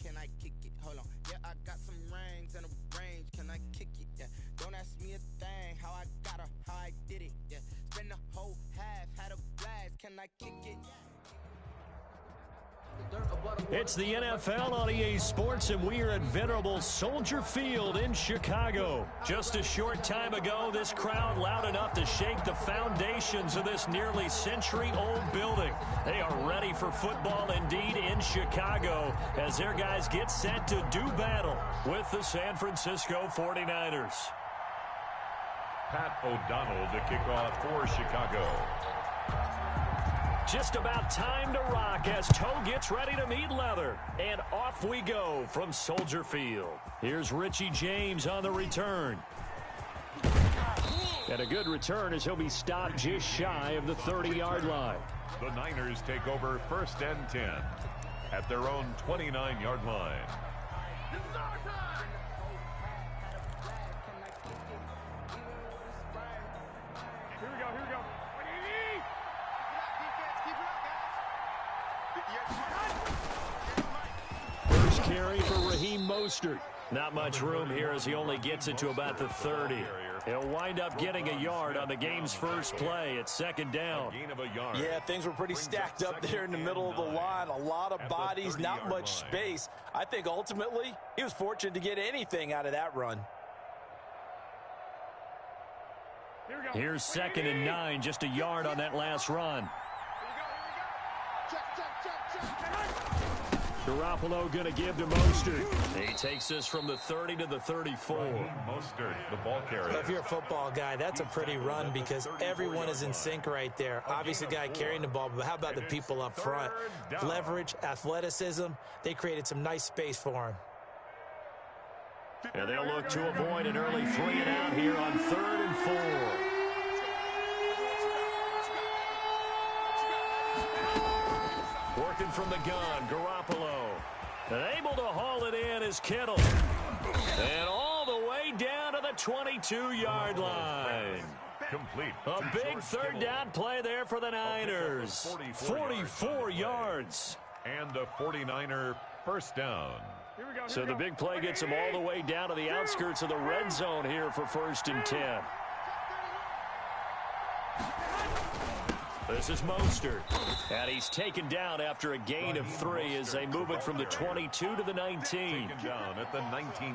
can I kick it? Hold on. Yeah, I got some rings and a range. Can I kick it? Yeah. Don't ask me a thing. How I got her, how I did it. Yeah. Spend the whole half, had a blast. Can I kick it? It's the NFL on EA Sports, and we are at venerable Soldier Field in Chicago. Just a short time ago, this crowd loud enough to shake the foundations of this nearly century-old building. They are ready for football indeed in Chicago as their guys get set to do battle with the San Francisco 49ers. Pat O'Donnell to kick off for Chicago. Just about time to rock as Toe gets ready to meet leather. And off we go from Soldier Field. Here's Richie James on the return. And a good return as he'll be stopped just shy of the 30-yard line. The Niners take over 1st and 10 at their own 29-yard line. Here we go, here we go. First carry for Raheem Mostert. Not much room here as he only gets it to about the 30. He'll wind up getting a yard on the game's first play at 2nd down. Yeah, things were pretty stacked up there in the middle of the line. A lot of bodies, not much space. I think ultimately he was fortunate to get anything out of that run. Here's 2nd and 9, just a yard on that last run. Garoppolo going to give to Mostert. He takes this from the 30 to the 34. Mostert, the ball carrier. Well, if you're a football guy, that's a pretty run because everyone is in sync right there. Obviously, the guy carrying the ball, but how about the people up front? Leverage, athleticism, they created some nice space for him. And they'll look to avoid an early 3 and out here on 3rd and 4. Working from the gun, Garoppolo. And able to haul it in is Kittle. And all the way down to the 22-yard line. Complete. A big 3rd down play there for the Niners. 44 yards. And a 49er first down. So the big play gets them all the way down to the outskirts of the red zone here for 1st and 10. This is Mostert. And he's taken down after a gain of 3 as they move it from the 22 to the 19.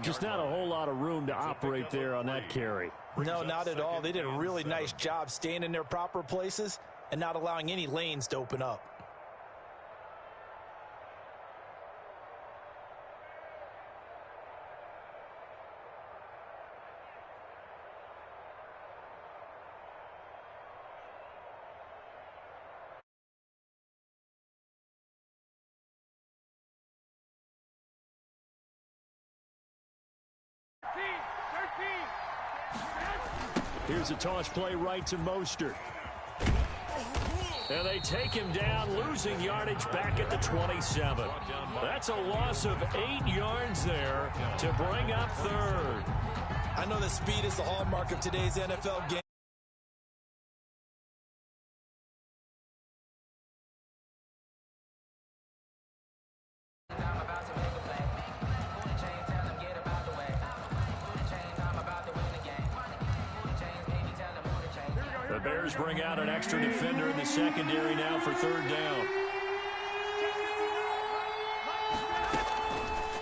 Just not a whole lot of room to operate there on that carry. No, not at all. They did a really nice job staying in their proper places and not allowing any lanes to open up. Here's a toss play right to Mostert. And they take him down, losing yardage back at the 27. That's a loss of 8 yards there to bring up 3rd. I know that speed is the hallmark of today's NFL game. The Bears bring out an extra defender in the secondary now for 3rd down.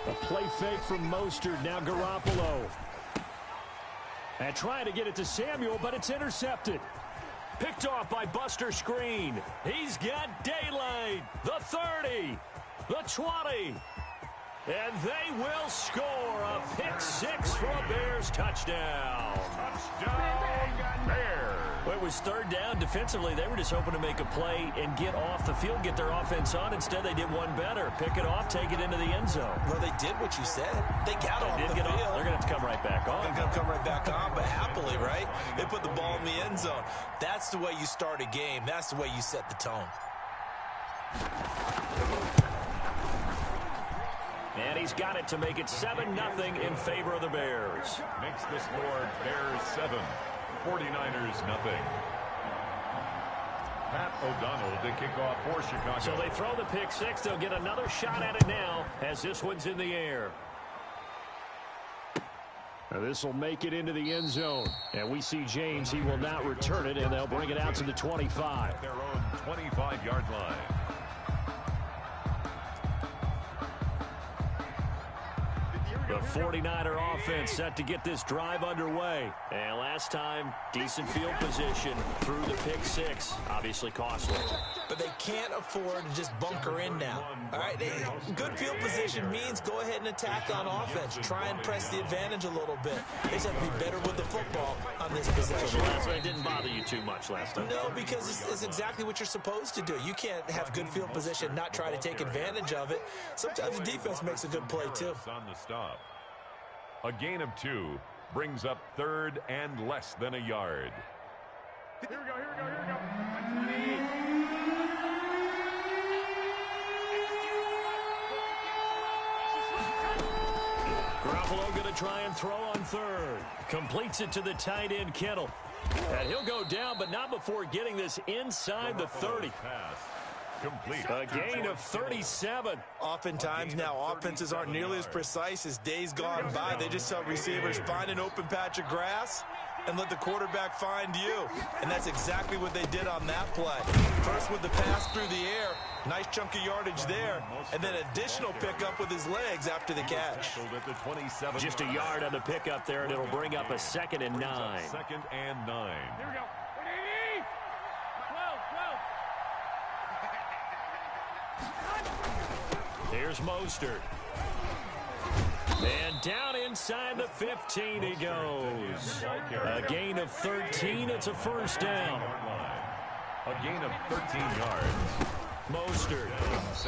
A play fake from Mostert, now Garoppolo. And trying to get it to Samuel, but it's intercepted. Picked off by Buster Skrine. He's got daylight. The 30, the 20. And they will score a pick 6 for a Bears touchdown. Touchdown, Bears. Well, it was 3rd down. Defensively, they were just hoping to make a play and get off the field, get their offense on. Instead, they did one better. Pick it off, take it into the end zone. Well, they did what you said. They got off the field. They're going to have to come right back on. They're going to come right back on, but happily, right? They put the ball in the end zone. That's the way you start a game. That's the way you set the tone. And he's got it to make it 7-0 in favor of the Bears. Makes the score Bears 7, 49ers nothing. Pat O'Donnell to kick off for Chicago. So they throw the pick six. They'll get another shot at it now as this one's in the air. This will make it into the end zone. And we see James. He will not return it, and they'll bring it out to the 25. At their own 25-yard line. The 49er offense set to get this drive underway. And last time, decent field position through the pick six. Obviously costly. But they can't afford to just bunker in now. All right, good field position means go ahead and attack on offense. Try and press the advantage a little bit. They just have to be better with the football on this possession. So the last one didn't bother you too much last time? No, because it's exactly what you're supposed to do. You can't have good field position, not try to take advantage of it. Sometimes the defense makes a good play, too. On the stop. A gain of 2 brings up 3rd and less than a yard. Here we go, here we go, here we go. Garoppolo going to try and throw on 3rd. Completes it to the tight end, Kittle. And he'll go down, but not before getting this inside the 30. Pass. Complete. A gain of 37. Oftentimes now offenses aren't nearly as precise as days gone by. They just tell receivers, find an open patch of grass and let the quarterback find you. And that's exactly what they did on that play. First with the pass through the air, nice chunk of yardage there, and then additional pickup with his legs after the catch. Just a yard on the pickup there, and it'll bring up a 2nd and 9. 2nd and 9. Here we go. 12. Here's Mostert. And down inside the 15 he goes. A gain of 13. It's a first down. A gain of 13 yards. Mostert.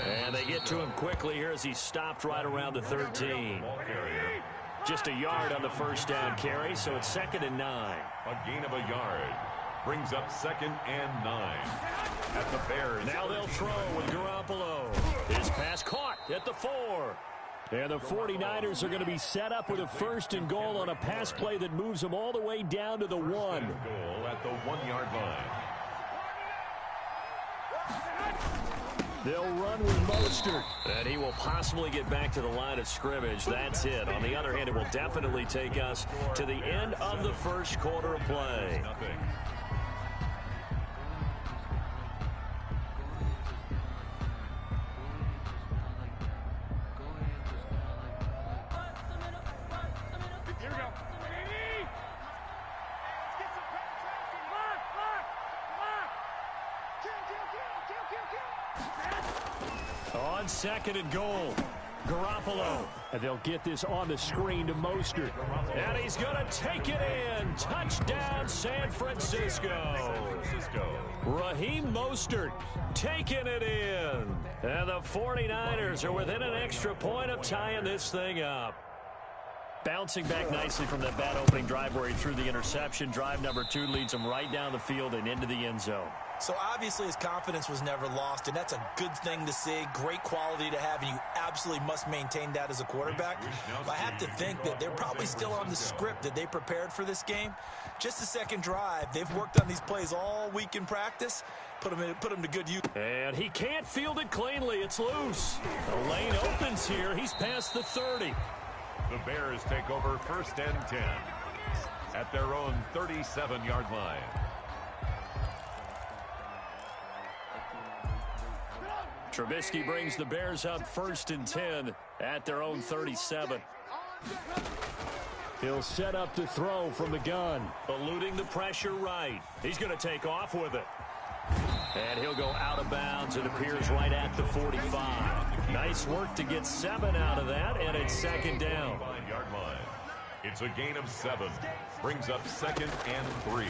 And they get to him quickly here as he stopped right around the 13. Just a yard on the first down carry, so it's 2nd and 9. A gain of a yard. Brings up 2nd and 9. At the Bears. Now they'll throw with Garoppolo. His pass caught at the 4. And the 49ers are going to be set up with a 1st and goal on a pass play that moves them all the way down to the 1. Goal at the 1-yard line. They'll run with Mostert. And he will possibly get back to the line of scrimmage. That's it. On the other hand, it will definitely take us to the end of the first quarter of play. Nothing. On 2nd and goal, Garoppolo. And they'll get this on the screen to Mostert. And he's going to take it in. Touchdown, San Francisco. Raheem Mostert taking it in. And the 49ers are within an extra point of tying this thing up. Bouncing back nicely from that bad opening drive where he threw the interception. Drive number 2 leads him right down the field and into the end zone. So obviously his confidence was never lost, and that's a good thing to see, great quality to have, and you absolutely must maintain that as a quarterback. But I have to think that they're probably still on the script that they prepared for this game. Just the second drive, they've worked on these plays all week in practice, put them to good use. And he can't field it cleanly. It's loose. The lane opens here. He's past the 30. The Bears take over 1st and 10 at their own 37-yard line. Trubisky brings the Bears up 1st and 10 at their own 37. He'll set up to throw from the gun. Eluding the pressure right. He's going to take off with it. And he'll go out of bounds. It appears right at the 45. Nice work to get 7 out of that, and it's 2nd down. It's a gain of 7. Brings up 2nd and 3.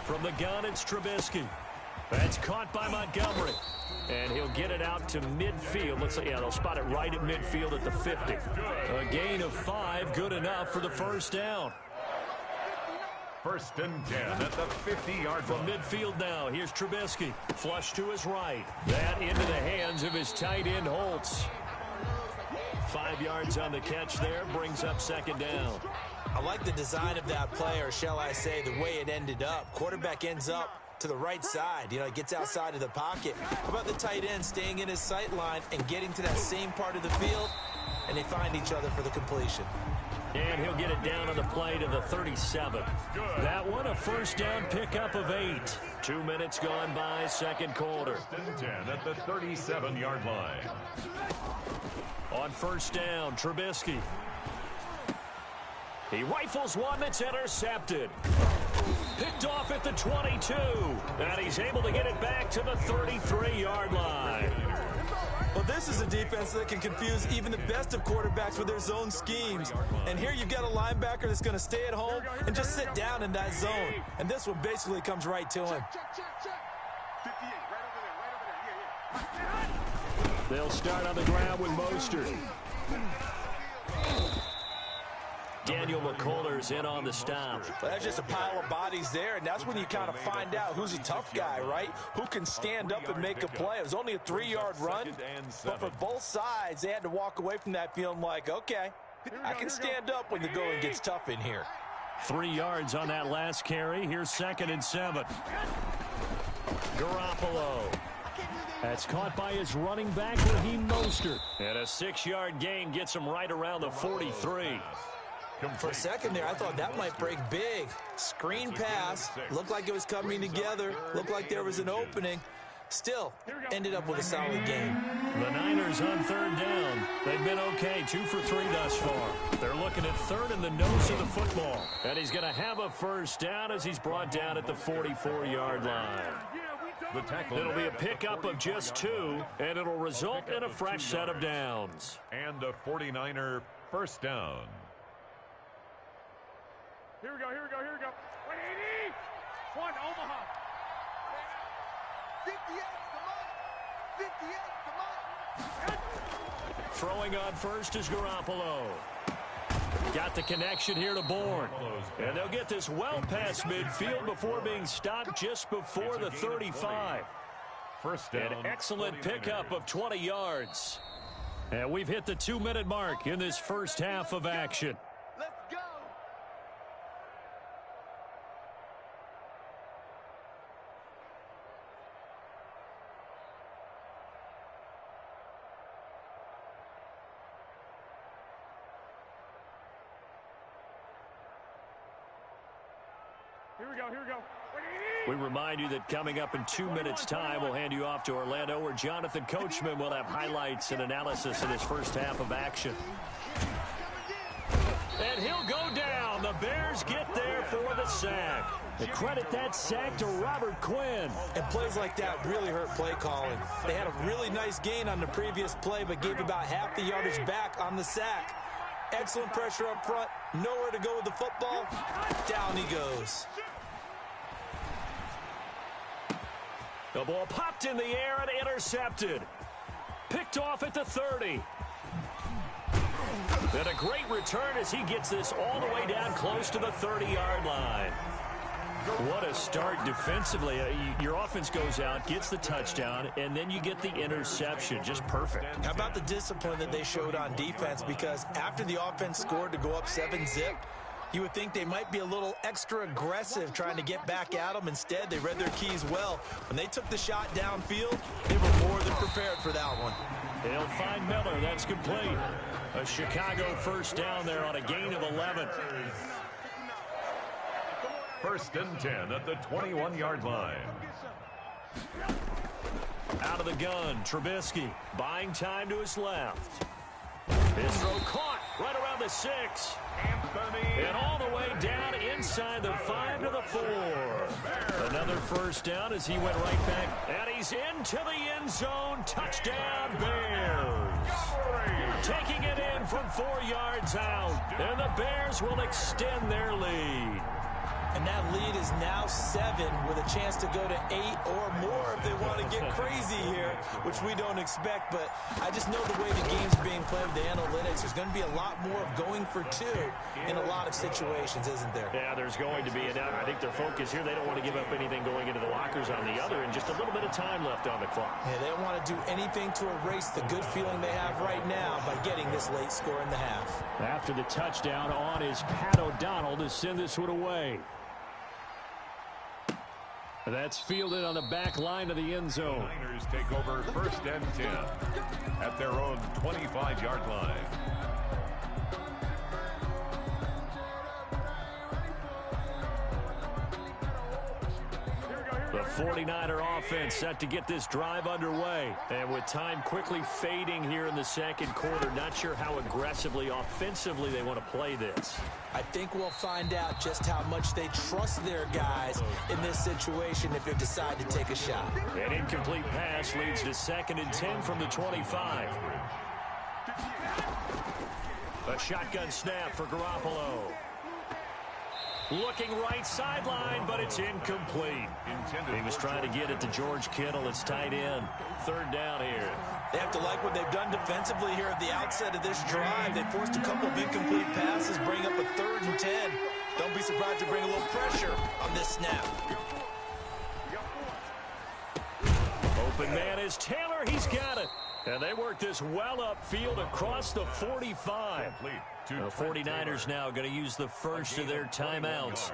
From the gun, it's Trubisky. That's caught by Montgomery. And he'll get it out to midfield. Looks like, yeah, they'll spot it right at midfield at the 50. A gain of 5, good enough for the first down. 1st and 10 at the 50-yard From line. midfield now, here's Trubisky. Flush to his right. That into the hands of his tight end, Holtz. 5 yards on the catch there, brings up 2nd down. I like the design of that play, or shall I say the way it ended up. Quarterback ends up to the right side. You know, he gets outside of the pocket. How about the tight end staying in his sight line and getting to that same part of the field, and they find each other for the completion. And he'll get it down on the play to the 37. That one a first down pickup of 8. 2 minutes gone by, second quarter. 10 at the 37-yard line. On first down, Trubisky. He rifles one that's intercepted. Picked off at the 22. And he's able to get it back to the 33-yard line. Well, this is a defense that can confuse even the best of quarterbacks with their zone schemes. And here you've got a linebacker that's going to stay at home and just sit down in that zone. And this one basically comes right to him. They'll start on the ground with Mostert. Daniel McCullers in on the stop. Well, that's just a pile of bodies there, and that's when you kind of find out who's a tough guy, right? Who can stand up and make a play. It was only a 3-yard run, but for both sides, they had to walk away from that feeling like, okay, I can stand up when the going gets tough in here. 3 yards on that last carry. Here's 2nd and 7. Garoppolo. That's caught by his running back, Raheem Mostert. And a 6-yard gain gets him right around the 43. For a second there, I thought that might break big. Screen pass. Looked like it was coming together. Looked like there was an opening. Still, ended up with a solid game. The Niners on 3rd down. They've been okay, 2 for 3 thus far. They're looking at 3rd in the nose of the football. And he's going to have a first down as he's brought down at the 44-yard line. It'll be a pickup of just 2, and it'll result in a fresh set of downs. And a 49er first down. Here we go. 180. 1 Omaha. 58, come on. 58, come on. Throwing on first is Garoppolo. Got the connection here to Bourne. And they'll get this well past midfield before being stopped just before the 35. First down. An excellent pickup of 20 yards. And we've hit the 2-minute mark in this first half of action. Let's go. Here we go. 180. We remind you that coming up in 2 minutes' time, we'll hand you off to Orlando, where Jonathan Coachman will have highlights and analysis of this first half of action. And he'll go down. The Bears get there for the sack. They credit that sack to Robert Quinn. And plays like that really hurt play calling. They had a really nice gain on the previous play, but gave about half the yardage back on the sack. Excellent pressure up front. Nowhere to go with the football. Down he goes. The ball popped in the air and intercepted. Picked off at the 30. And a great return as he gets this all the way down close to the 30-yard line. What a start defensively. Your offense goes out, gets the touchdown, and then you get the interception. Just perfect. How about the discipline that they showed on defense? Because after the offense scored to go up 7-zip, you would think they might be a little extra aggressive trying to get back at them. Instead, they read their keys well. When they took the shot downfield, they were more than prepared for that one. They'll find Miller. That's complete. A Chicago first down there on a gain of 11. First and 10 at the 21-yard line. Out of the gun, Trubisky buying time to his left. His throw caught right around the 6. And all the way down inside the 5 to the 4. Another first down as he went right back. And he's into the end zone. Touchdown, Bears. Taking it in from 4 yards out. And the Bears will extend their lead. And that lead is now 7 with a chance to go to 8 or more if they want to get crazy here, which we don't expect. But I just know the way the game's being played with the analytics, there's going to be a lot more of going for 2 in a lot of situations, isn't there? Yeah, there's going to be. And I think their focus here, they don't want to give up anything going into the lockers on the other, and just a little bit of time left on the clock. Yeah, they don't want to do anything to erase the good feeling they have right now by getting this late score in the half. After the touchdown on is Pat O'Donnell to send this one away. That's fielded on the back line of the end zone. The Niners take over 1st and 10 at their own 25-yard line. The 49er offense set to get this drive underway. And with time quickly fading here in the second quarter, not sure how aggressively, offensively they want to play this. I think we'll find out just how much they trust their guys in this situation if they decide to take a shot. An incomplete pass leads to 2nd and 10 from the 25. A shotgun snap for Garoppolo. Looking right sideline, but it's incomplete. He was trying to get it to George Kittle. It's tight end. 3rd down here. They have to like what they've done defensively here at the outset of this drive. They forced a couple of incomplete passes, bring up a 3rd and 10. Don't be surprised to bring a little pressure on this snap. Open man is Taylor. He's got it. And they work this well upfield across the 45. The 49ers now going to use the first of their timeouts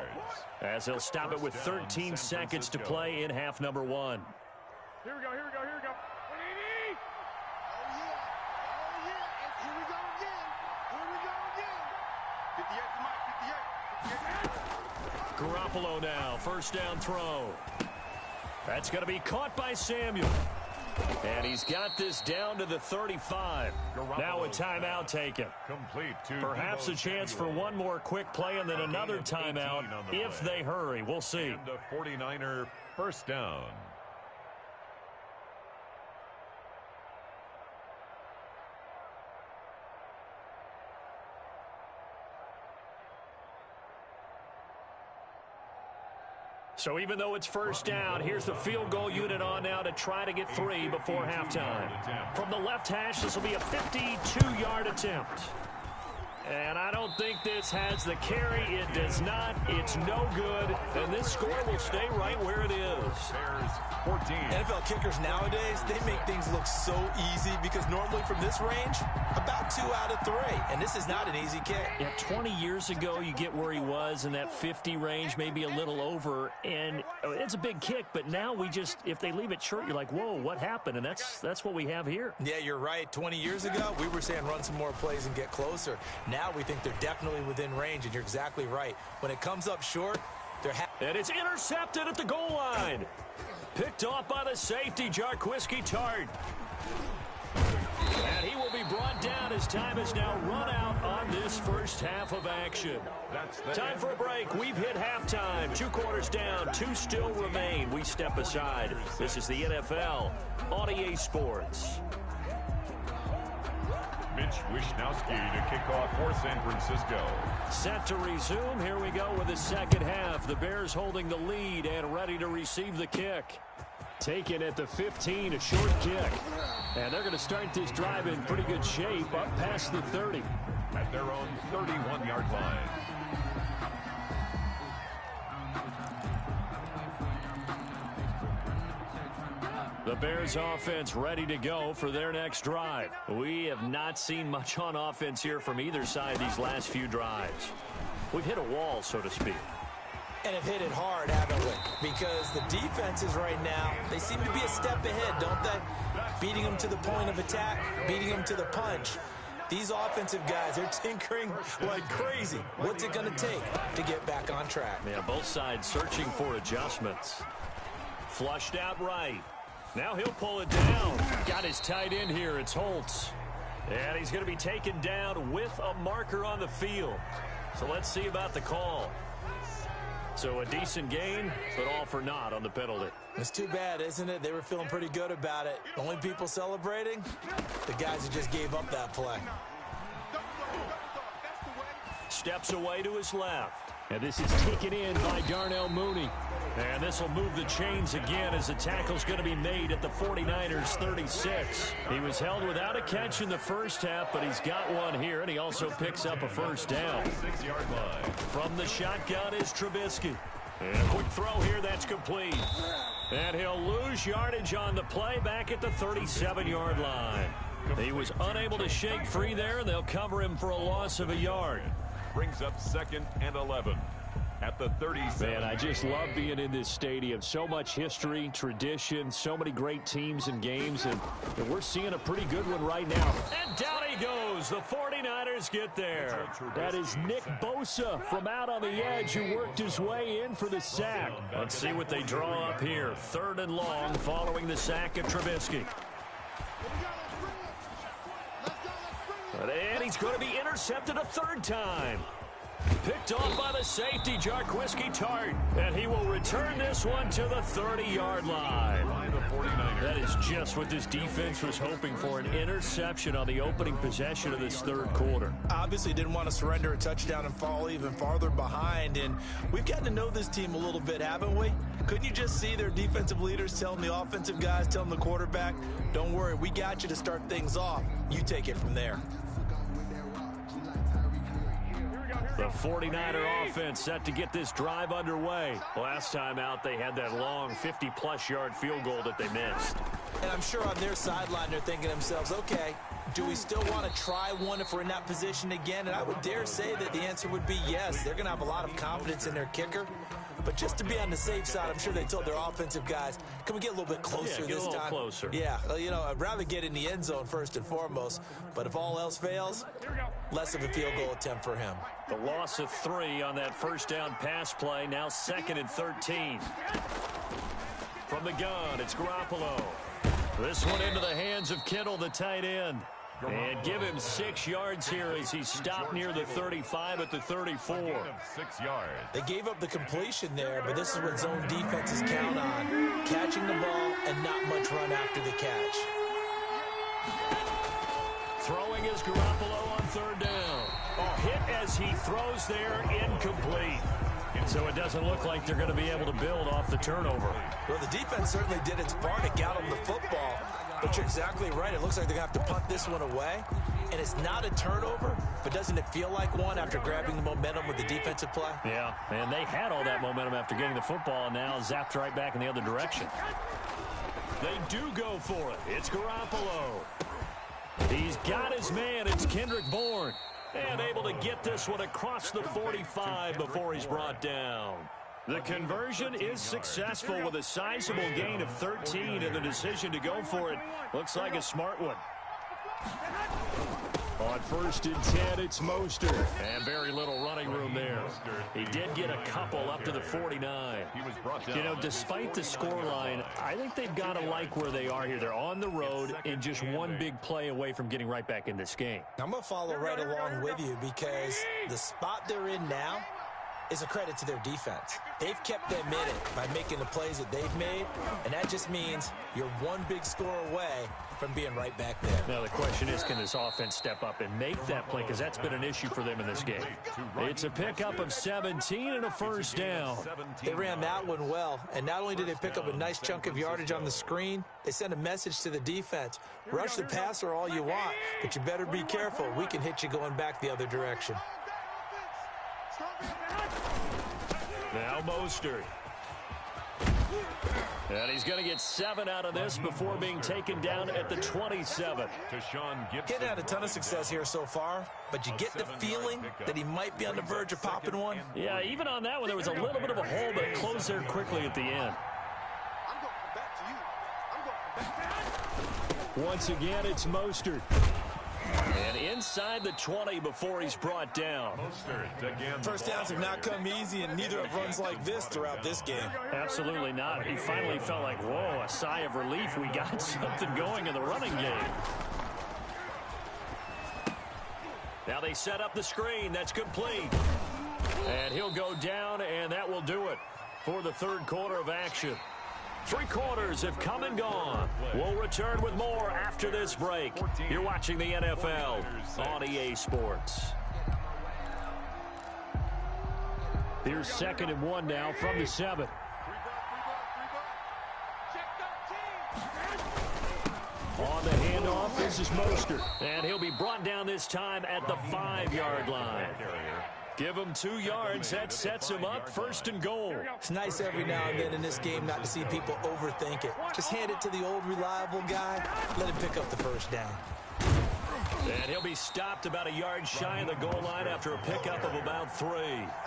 as they'll stop it with 13 seconds to play in half number 1. Here we go. Here we go. Here we go. Here we go again. 58 to Mike. 58. Garoppolo now, 1st down throw. That's going to be caught by Samuel. And he's got this down to the 35. Now a timeout taken. Perhaps a chance for one more quick play and then another timeout if they hurry. We'll see. And a 49er 1st down. So even though it's 1st down, here's the field goal unit on now to try to get 3 before halftime. From the left hash, this will be a 52-yard attempt. And I don't think this has the carry. It does not. It's no good. And this score will stay right where it is. Bears 14. NFL kickers nowadays, they make things look so easy because normally from this range, about 2 out of 3. And this is not an easy kick. Yeah, 20 years ago, you get where he was in that 50 range, maybe a little over. And it's a big kick, but now we just, if they leave it short, you're like, whoa, what happened? And that's what we have here. Yeah, you're right. 20 years ago, we were saying run some more plays and get closer. Now we think they're definitely within range, and you're exactly right. When it comes up short, they're and it's intercepted at the goal line. Picked off by the safety, Jarquiski Tart. And he will be brought down as time is now run out on this first half of action. Time for a break. We've hit halftime. 2 quarters down, 2 still remain. We step aside. This is the NFL on EA Sports. Mitch Wishnowsky to kick off for San Francisco. Set to resume. Here we go with the second half. The Bears holding the lead and ready to receive the kick. Taken at the 15, a short kick. And they're going to start this drive in pretty good shape up past the 30. At their own 31-yard line. The Bears offense ready to go for their next drive. We have not seen much on offense here from either side these last few drives. We've hit a wall, so to speak. And have hit it hard, haven't we? Because the defenses right now, they seem to be a step ahead, don't they? Beating them to the point of attack, beating them to the punch. These offensive guys are tinkering like crazy. What's it going to take to get back on track? Yeah, both sides searching for adjustments. Flushed out right. Now he'll pull it down. Got his tight end here. It's Holtz. And he's going to be taken down with a marker on the field. So let's see about the call. So a decent gain, but all for naught on the penalty. It's too bad, isn't it? They were feeling pretty good about it. The only people celebrating, the guys who just gave up that play. Steps away to his left. And this is taken in by Darnell Mooney. And this will move the chains again as the tackle's going to be made at the 49ers 36. He was held without a catch in the first half, but he's got one here, and he also picks up a first down. 6-yard line. From the shotgun is Trubisky. And a quick throw here, that's complete. And he'll lose yardage on the play back at the 37-yard line. He was unable to shake free there, and they'll cover him for a loss of a yard. Brings up 2nd and 11. at the 37. Man, I just love being in this stadium. So much history, tradition, so many great teams and games, and we're seeing a pretty good one right now. And down he goes. The 49ers get there. That is Nick Bosa from out on the edge who worked his way in for the sack. Let's see what they draw up here. 3rd and long following the sack of Trubisky. And he's going to be intercepted a 3rd time. Picked off by the safety, Jarquiski Tart. And he will return this one to the 30-yard line. That is just what this defense was hoping for, an interception on the opening possession of this 3rd quarter. Obviously didn't want to surrender a touchdown and fall even farther behind. And we've gotten to know this team a little bit, haven't we? Couldn't you just see their defensive leaders telling the offensive guys, telling the quarterback, don't worry, we got you to start things off. You take it from there. The 49er offense set to get this drive underway. Last time out, they had that long 50-plus yard field goal that they missed. And I'm sure on their sideline, they're thinking to themselves, okay, do we still want to try one if we're in that position again? And I would dare say that the answer would be yes. They're going to have a lot of confidence in their kicker. But just to be on the safe side, I'm sure they told their offensive guys, can we get a little bit closer this time? Yeah, get a little closer. Yeah, well, you know, I'd rather get in the end zone first and foremost. But if all else fails, less of a field goal attempt for him. The loss of 3 on that first down pass play, now 2nd and 13. From the gun, it's Garoppolo. This one into the hands of Kittle, the tight end. And give him 6 yards here as he stopped near the 35 at the 34. 6 yards. They gave up the completion there, but this is what zone defenses count on. Catching the ball and not much run after the catch. Throwing is Garoppolo on 3rd down. A hit as he throws there, incomplete. So it doesn't look like they're going to be able to build off the turnover. Well, the defense certainly did its part to get them the football. But you're exactly right. It looks like they're going to have to punt this one away. And it's not a turnover, but doesn't it feel like one after grabbing the momentum with the defensive play? Yeah, and they had all that momentum after getting the football, and now zapped right back in the other direction. They do go for it. It's Garoppolo. He's got his man. It's Kendrick Bourne. And able to get this one across the 45 before he's brought down. The conversion is successful with a sizable gain of 13, and the decision to go for it looks like a smart one. On 1st and 10, it's Mostert. And very little running room there. He did get a couple up to the 49. You know, despite the scoreline, I think they've got to like where they are here. They're on the road and just one big play away from getting right back in this game. I'm going to follow right along with you because the spot they're in now is a credit to their defense. They've kept them in it by making the plays that they've made, and that just means you're one big score away from being right back there. Now the question is, can this offense step up and make that play, because that's been an issue for them in this game. It's a pickup of 17 and a 1st down. They ran that one well, and not only did they pick up a nice chunk of yardage on the screen, they sent a message to the defense. Rush the passer all you want, but you better be careful. We can hit you going back the other direction. Now Mostert. And he's going to get 7 out of this before being taken down at the 27. He's had a ton of success here so far, but you get the feeling that he might be on the verge of popping one. Yeah, even on that one, there was a little bit of a hole, but it closed there quickly at the end. Once again, it's Mostert. And inside the 20 before he's brought down. First downs have not come easy, and neither have runs like this throughout this game. Absolutely not. He finally felt like, whoa, a sigh of relief. We got something going in the running game. Now they set up the screen. That's complete. And he'll go down, and that will do it for the 3rd quarter of action. 3 quarters have come and gone. We'll return with more after this break. You're watching the NFL on EA Sports. Here's 2nd and 1 now from the 7. On the handoff, this is Mostert. And he'll be brought down this time at the 5-yard line. Give him 2 yards. That sets him up 1st and goal. It's nice every now and then in this game not to see people overthink it. Just hand it to the old reliable guy. Let him pick up the 1st down. And he'll be stopped about a yard shy of the goal line after a pickup of about 3.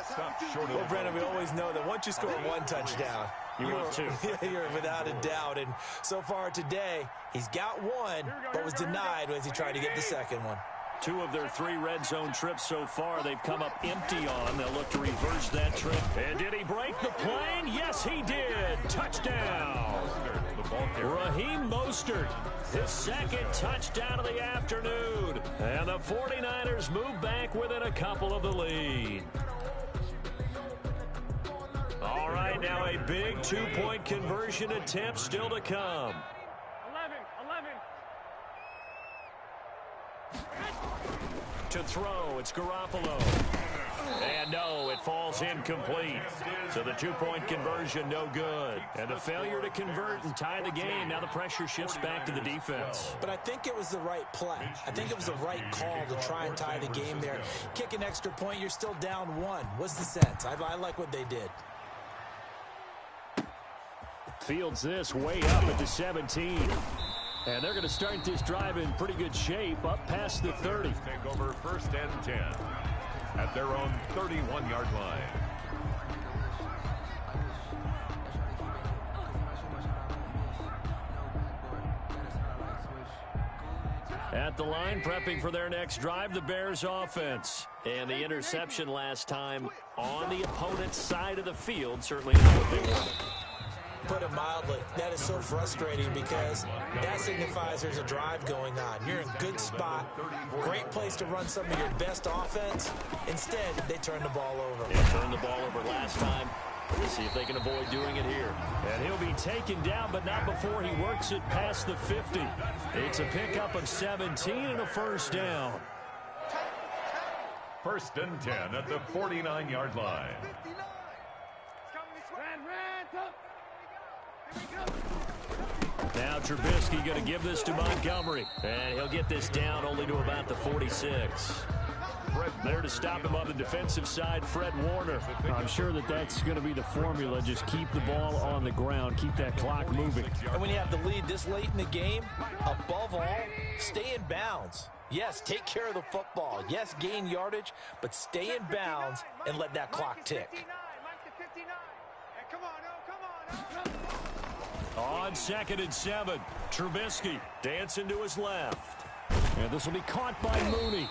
Stopped short of Well, Brendan, we always know that once you score one touchdown, you're without a doubt. And so far today, he's got one, but was denied as he tried to get the second one. 2 of their 3 red zone trips so far, they've come up empty on. They'll look to reverse that trip. And did he break the plane? Yes, he did. Touchdown. Raheem Mostert, his second touchdown of the afternoon. And the 49ers move back within a couple of the lead. All right, now a big 2-point conversion attempt still to come. 11. To throw, it's Garoppolo. And no, it falls incomplete. So the 2-point conversion, no good. And a failure to convert and tie the game. Now the pressure shifts back to the defense. But I think it was the right play. I think it was the right call to try and tie the game there. Kick an extra point, you're still down 1. What's the sense? I like what they did. Fields this way up at the 17. And they're going to start this drive in pretty good shape, up past the 30. Take over 1st and 10 at their own 31-yard line. At the line, prepping for their next drive, the Bears offense. And the interception last time on the opponent's side of the field, certainly not what they wanted. Put it mildly, that is so frustrating because that signifies there's a drive going on. You're in a good spot, great place to run some of your best offense. Instead, they turn the ball over. They turned the ball over last time. Let's see if they can avoid doing it here. And he'll be taken down, but not before he works it past the 50. It's a pickup of 17 and a first down. 1st and 10 at the 49-yard line. Now Trubisky going to give this to Montgomery. And he'll get this down only to about the 46. There to stop him on the defensive side, Fred Warner. I'm sure that's going to be the formula. Just keep the ball on the ground. Keep that clock moving. And when you have the lead this late in the game, above all, stay in bounds. Yes, take care of the football. Yes, gain yardage, but stay in bounds and let that clock tick. On 2nd and 7, Trubisky dancing to his left. And this will be caught by Mooney.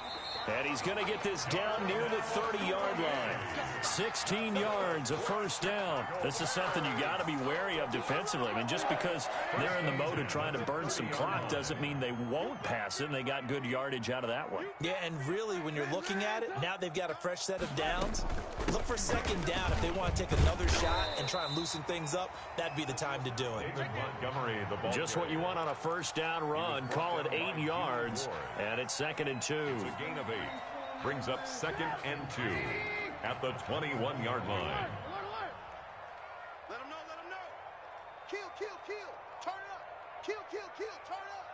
And he's going to get this down near the 30-yard line. 16 yards, a first down. This is something you got to be wary of defensively. I mean, just because they're in the mode of trying to burn some clock doesn't mean they won't pass it, and they got good yardage out of that one. Yeah, and really, when you're looking at it, now they've got a fresh set of downs. Look for 2nd down. If they want to take another shot and try and loosen things up, that'd be the time to do it. Montgomery, the ball just what you want on a first down run. Call it 8 yards, and it's 2nd and 2. It's a gain of 8. Brings up 2nd and 2 at the 21-yard line. Let him know. Kill. Turn up. Kill. Turn up.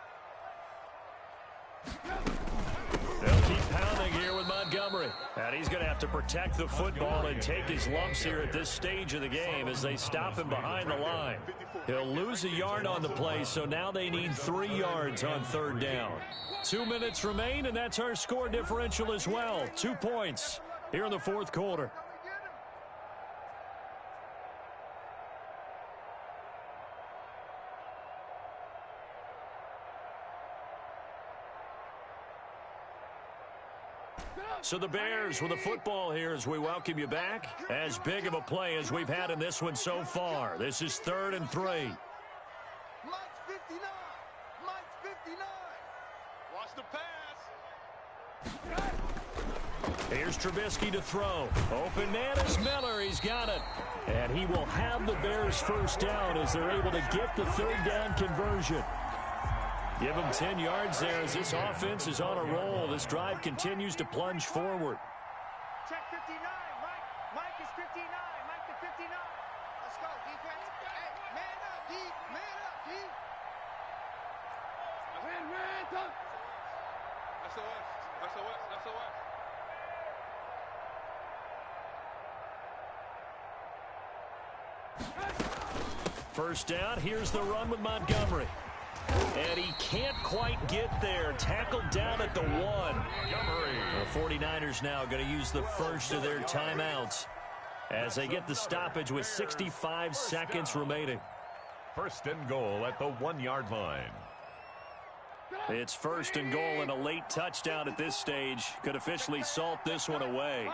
They'll keep pounding here with Montgomery. And he's going to have to protect the football and take his lumps here at this stage of the game as they stop him behind the line. He'll lose a yard on the play, so now they need 3 yards on 3rd down. 2 minutes remain, and that's our score differential as well. 2 points here in the 4th quarter. So the Bears with the football here as we welcome you back. As big of a play as we've had in this one so far. This is 3rd and 3. Mike's 59. Watch the pass. Here's Trubisky to throw. Open man is Miller. He's got it. And he will have the Bears first down as they're able to get the 3rd down conversion. Give him 10 yards there as this offense is on a roll. This drive continues to plunge forward. Check 59. Mike is 59. Mike to 59. Let's go, defense. Hey, man up, D. Man up. SOS. First down. Here's the run with Montgomery. And he can't quite get there. Tackled down at the 1. The 49ers now going to use the first of their timeouts as they get the stoppage with 65 seconds remaining. First and goal at the 1-yard line. It's first and goal, and a late touchdown at this stage could officially salt this one away.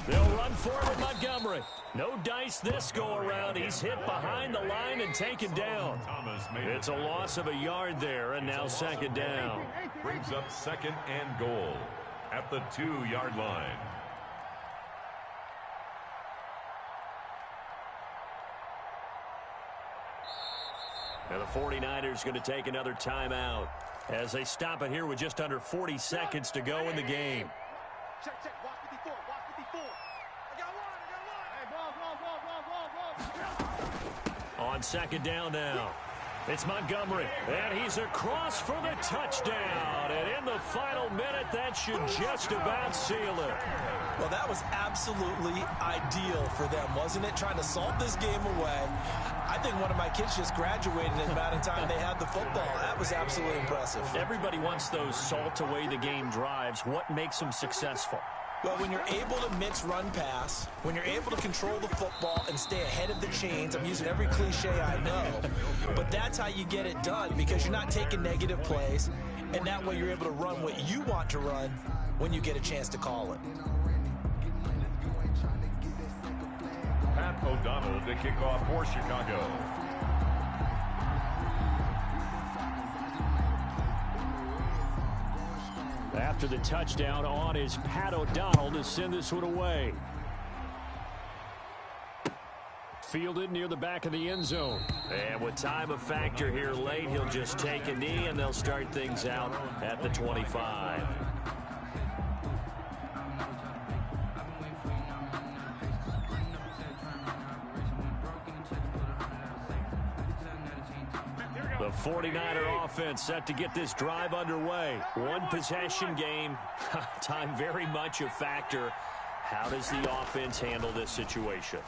They'll run forward with Montgomery. No dice this go-around. He's hit behind the line and taken down. It's a loss of a yard there, and now second down. Brings up second and goal at the 2-yard line. And the 49ers going to take another timeout as they stop it here with just under 40 seconds to go in the game. Check, check. Watch 54. Watch 54. I got one. On second down now, it's Montgomery, and he's across for the touchdown. And in the final minute, that should just about seal it. Well, that was absolutely ideal for them, wasn't it? Trying to salt this game away. I think one of my kids just graduated in the amount of time they had the football. That was absolutely impressive. Everybody wants those salt away the game drives. What makes them successful? Well, when you're able to mix run-pass, when you're able to control the football and stay ahead of the chains, I'm using every cliche I know, but that's how you get it done because you're not taking negative plays, and that way you're able to run what you want to run when you get a chance to call it. Pat O'Donnell to kick off for Chicago. After the touchdown on is Pat O'Donnell to send this one away. Fielded near the back of the end zone. And with time a factor here late, he'll just take a knee and they'll start things out at the 25. The 49er offense set to get this drive underway. One possession game. Time very much a factor. How does the offense handle this situation?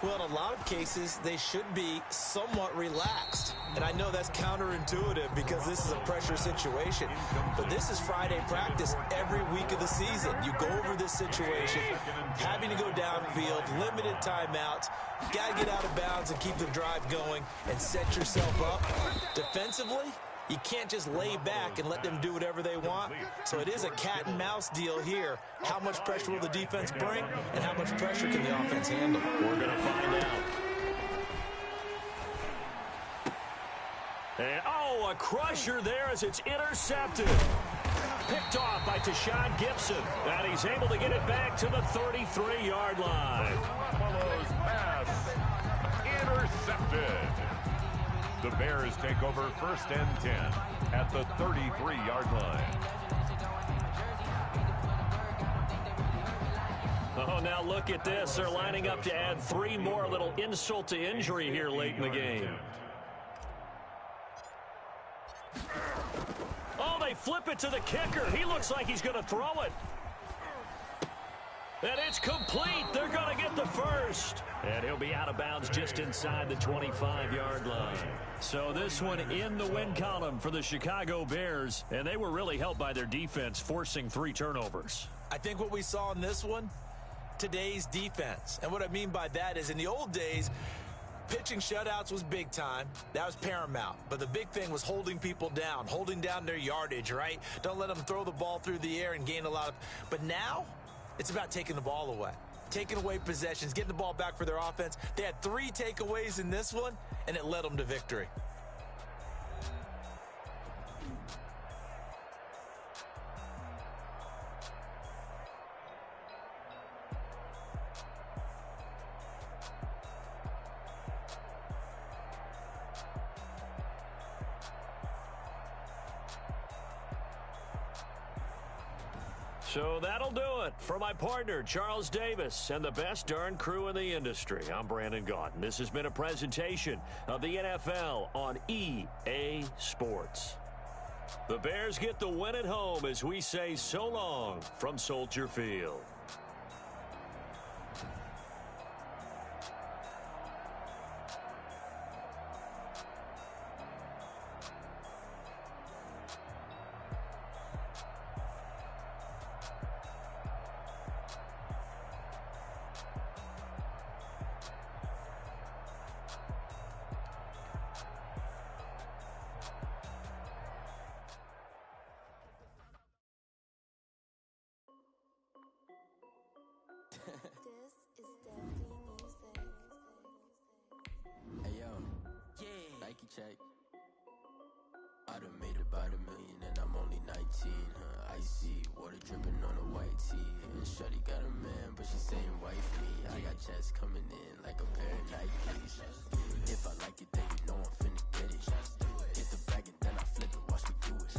Well, in a lot of cases, they should be somewhat relaxed. And I know that's counterintuitive because this is a pressure situation. But this is Friday practice every week of the season. You go over this situation, having to go downfield, limited timeouts, got to get out of bounds and keep the drive going and set yourself up. Defensively, you can't just lay back and let them do whatever they want. So it is a cat and mouse deal here. How much pressure will the defense bring, and how much pressure can the offense handle? We're going to find out. And, a crusher there as it's intercepted. Picked off by Tashawn Gibson. And he's able to get it back to the 33-yard line. Buffalo's pass intercepted. The Bears take over first and 10 at the 33-yard line. Oh, now look at this. They're lining up to add 3 more. A little insult to injury here late in the game. Oh, they flip it to the kicker. He looks like he's going to throw it. And it's complete. They're going to get the first. And he'll be out of bounds just inside the 25-yard line. So this one in the win column for the Chicago Bears. And they were really helped by their defense, forcing 3 turnovers. I think what we saw in this one, today's defense. And what I mean by that is in the old days, pitching shutouts was big time. That was paramount. But the big thing was holding people down, holding down their yardage, right? Don't let them throw the ball through the air and gain a lot of... But now, it's about taking the ball away. Taking away possessions, getting the ball back for their offense. They had 3 takeaways in this one, and it led them to victory. So that'll do it for my partner, Charles Davis, and the best darn crew in the industry. I'm Brandon Gaudin. This has been a presentation of the NFL on EA Sports. The Bears get the win at home as we say so long from Soldier Field. check. I done made about $1 million and I'm only 19. Icy water dripping on a white tee. And shorty got a man, but she saying wife me. I got checks coming in like a pair of Nikes. If I like it, then you know I'm finna get it. Get the bag and then I flip it. Watch me do it.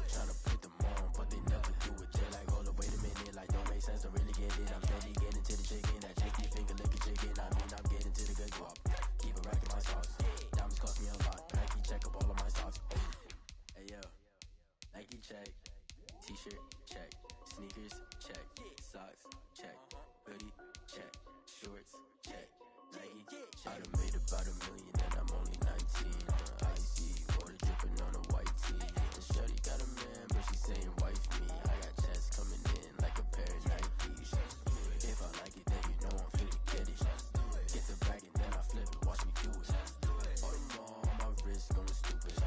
Tryna put them on, but they never do it. They're like, hold up, wait a minute. Like, don't make sense to really get it. I'm steady getting to the chicken. That chicky finger licking chicken. I mean, I'm getting to the good guap. Keep it racking my sauce. Diamonds cost me a lot. Nike check up all of my stocks. Hey yo, Nike check. T-shirt check. Sneakers check. Socks check. Hoodie check. Shorts check. Nike check. I done made about $1 million and I'm only 19. Icy water dripping on a white tee. The shorty got a man, but she saying wife me. I got checks coming in like a pair of Nikes. If I like it, then you know I'm finna get it. Get the bag and then I flip it. Watch me do it. All them on my wrist going stupid.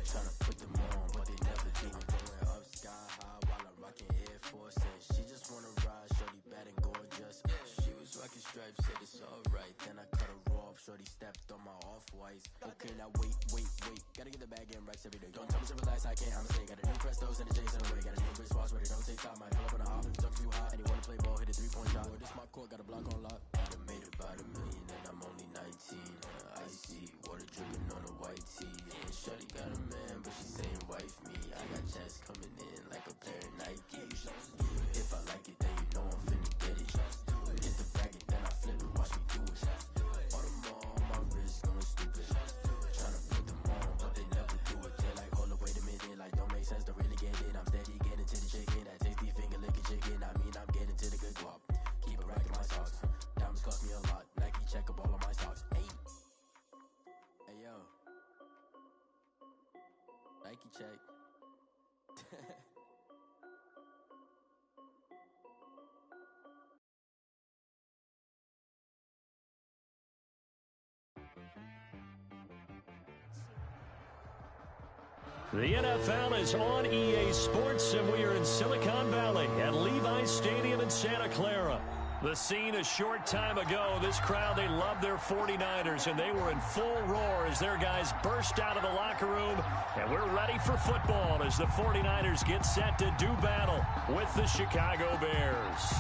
Tryna put them on, but they never do it. Going up sky high while I'm rocking Air Force. And she just wanna ride, shorty bad and gorgeous. She was rocking stripes, said it's alright. Then I cut her off, shorty stepped on my off-whites. Okay, now wait. Gotta get the bag in racks every day. Don't tell me to relax, I can't, I'm saying. Got a new Prestos and a Jason away. Got a new wristwatch where they don't take time. Might pull up on a hop if it's too hot. And he wanna play ball, hit a 3-point shot. Boy, this my court, got a block on lock. I done made about $1 million and I'm only 19. Icy water dripping on a white tee. And shorty got a man, but she saying wife me. I got checks coming in like a pair of Nikes. If I like it, then you know I'm finna get it. Get the bag and then I flip it. Watch me do it. All them on my wrist going stupid. Tryna put them on, but they never do it. They're like, hold up, wait a minute. Like, don't make sense to really get it. I'm steady getting to the chicken. That tasty finger licking chicken. I mean, I'm getting to the good guap. Keep it racking my socks. Diamonds cost me a lot. Nike check up all of my stocks. Hey yo, Nike check. The NFL is on EA Sports, and we are in Silicon Valley at Levi's Stadium in Santa Clara. The scene a short time ago, this crowd, they love their 49ers, and they were in full roar as their guys burst out of the locker room. And we're ready for football as the 49ers get set to do battle with the Chicago Bears.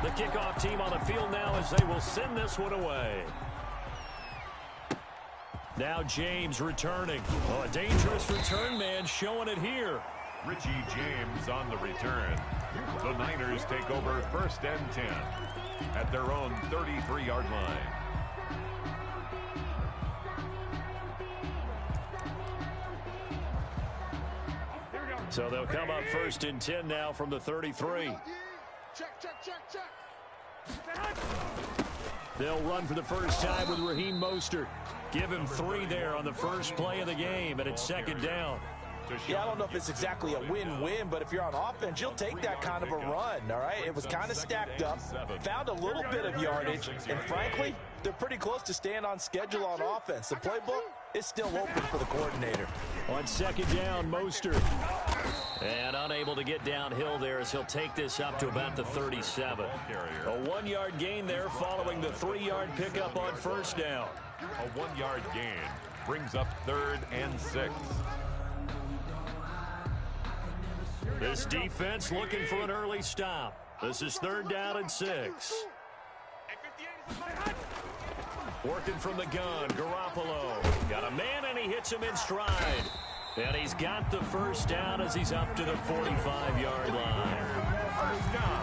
The kickoff team on the field now as they will send this one away. Now James returning. Oh, a dangerous return man showing it here. Richie James on the return. The Niners take over 1st and 10 at their own 33-yard line. So they'll come up 1st and 10 now from the 33. Check. They'll run for the first time with Raheem Mostert. Give him 3 there on the first play of the game, and it's 2nd down. Yeah, I don't know if it's exactly a win-win, but if you're on offense, you'll take that kind of a run, all right? It was kind of stacked up, found a little bit of yardage, and frankly, they're pretty close to staying on schedule on offense. The playbook is still open for the coordinator. On 2nd down, Mostert. And unable to get downhill there as he'll take this up to about the 37. A 1-yard gain there following the 3-yard pickup on 1st down. A 1-yard gain brings up 3rd and 6. This defense looking for an early stop. This is 3rd down and 6. Working from the gun, Garoppolo. Got a man and he hits him in stride. And he's got the 1st down as he's up to the 45-yard line.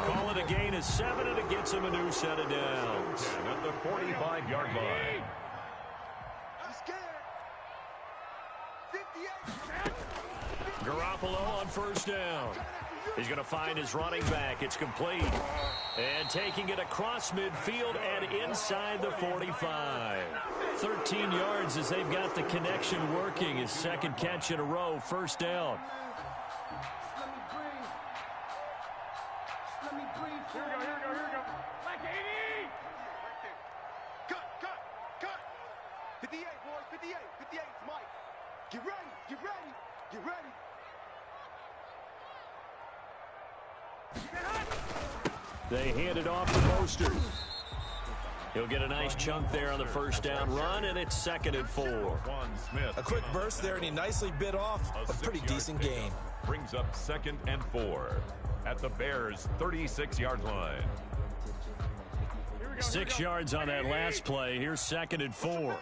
Call it a gain of 7, and it gets him a new set of downs. At the 45-yard line. Garoppolo on 1st down. He's going to find his running back. It's complete. And taking it across midfield and inside the 45. 13 yards as they've got the connection working. His 2nd catch in a row, 1st down. Here we go. Like 80. Cut. Get ready. Get ready. Get ready. They hand it off to Mostert. He'll get a nice chunk there on the first down run, and it's 2nd and 4. A quick burst there, and he nicely bit off a pretty decent gain. Brings up 2nd and 4 at the Bears' 36-yard line. 6 yards on that last play. Here's 2nd and 4. 11.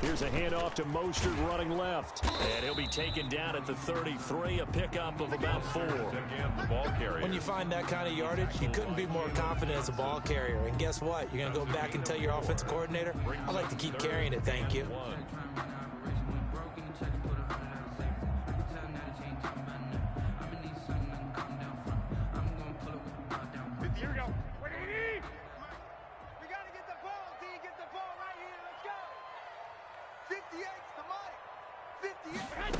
Here's a handoff to Mostert running left. And he'll be taken down at the 33, a pickup of about 4. Again, the ball carrier. When you find that kind of yardage, you couldn't be more confident as a ball carrier. And guess what? You're going to go back and tell your offensive coordinator, I'd like to keep carrying it, thank you. Here we go. What do you need? We got to get the ball, D. Get the ball right here. Let's go. 58's the money. 58.